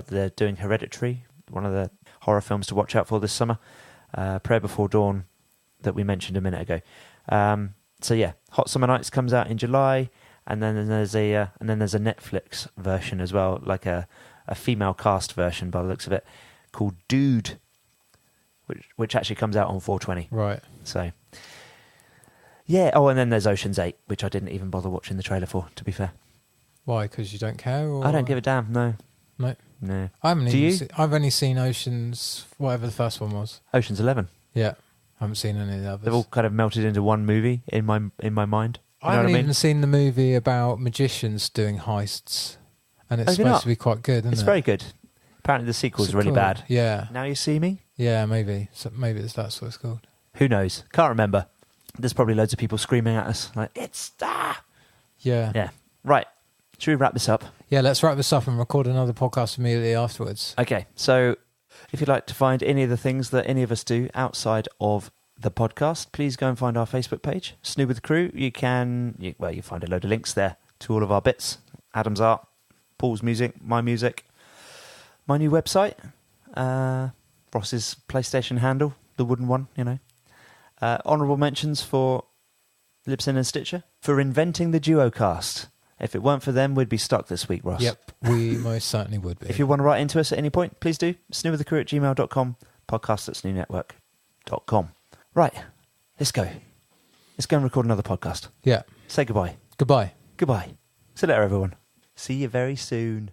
[SPEAKER 1] They're doing Hereditary, one of the horror films to watch out for this summer. Prayer Before Dawn, that we mentioned a minute ago. So yeah, Hot Summer Nights comes out in July, and then there's a Netflix version as well, like a female cast version by the looks of it, called Dude, which actually comes out on 420.
[SPEAKER 2] Right.
[SPEAKER 1] So yeah. Oh, and then there's Ocean's 8, which I didn't even bother watching the trailer for, to be fair.
[SPEAKER 2] Why? Because you don't care? Or?
[SPEAKER 1] I don't give a damn. No.
[SPEAKER 2] I've only seen Ocean's, whatever the first one was.
[SPEAKER 1] Ocean's 11.
[SPEAKER 2] Yeah. I haven't seen any of the others.
[SPEAKER 1] They've all kind of melted into one movie in my mind. You
[SPEAKER 2] I
[SPEAKER 1] know
[SPEAKER 2] haven't
[SPEAKER 1] what I
[SPEAKER 2] even
[SPEAKER 1] mean?
[SPEAKER 2] seen the movie about magicians doing heists, and it's supposed to be quite good, isn't it?
[SPEAKER 1] It's very good. Apparently the sequel's really bad.
[SPEAKER 2] Yeah.
[SPEAKER 1] Now You See Me?
[SPEAKER 2] Yeah, maybe. So maybe that's what it's called.
[SPEAKER 1] Who knows? Can't remember. There's probably loads of people screaming at us like, it's that!
[SPEAKER 2] Yeah.
[SPEAKER 1] Yeah. Right. Should we wrap this up?
[SPEAKER 2] Yeah, let's wrap this up and record another podcast immediately afterwards.
[SPEAKER 1] Okay. So if you'd like to find any of the things that any of us do outside of the podcast, please go and find our Facebook page, SNEWS with the Crew. You find a load of links there to all of our bits. Adam's art, Paul's music, my new website, Ross's PlayStation handle, the wooden one, Honourable mentions for Libsyn and Sticher for inventing the Duocast. If it weren't for them, we'd be stuck this week, Ross.
[SPEAKER 2] Yep, we most certainly would be.
[SPEAKER 1] If you want to write into us at any point, please do. snewwiththecrew@gmail.com, podcast@snewnetwork.com. Right, let's go. Let's go and record another podcast.
[SPEAKER 2] Yeah.
[SPEAKER 1] Say goodbye.
[SPEAKER 2] Goodbye.
[SPEAKER 1] Goodbye. See you later, everyone. See you very soon.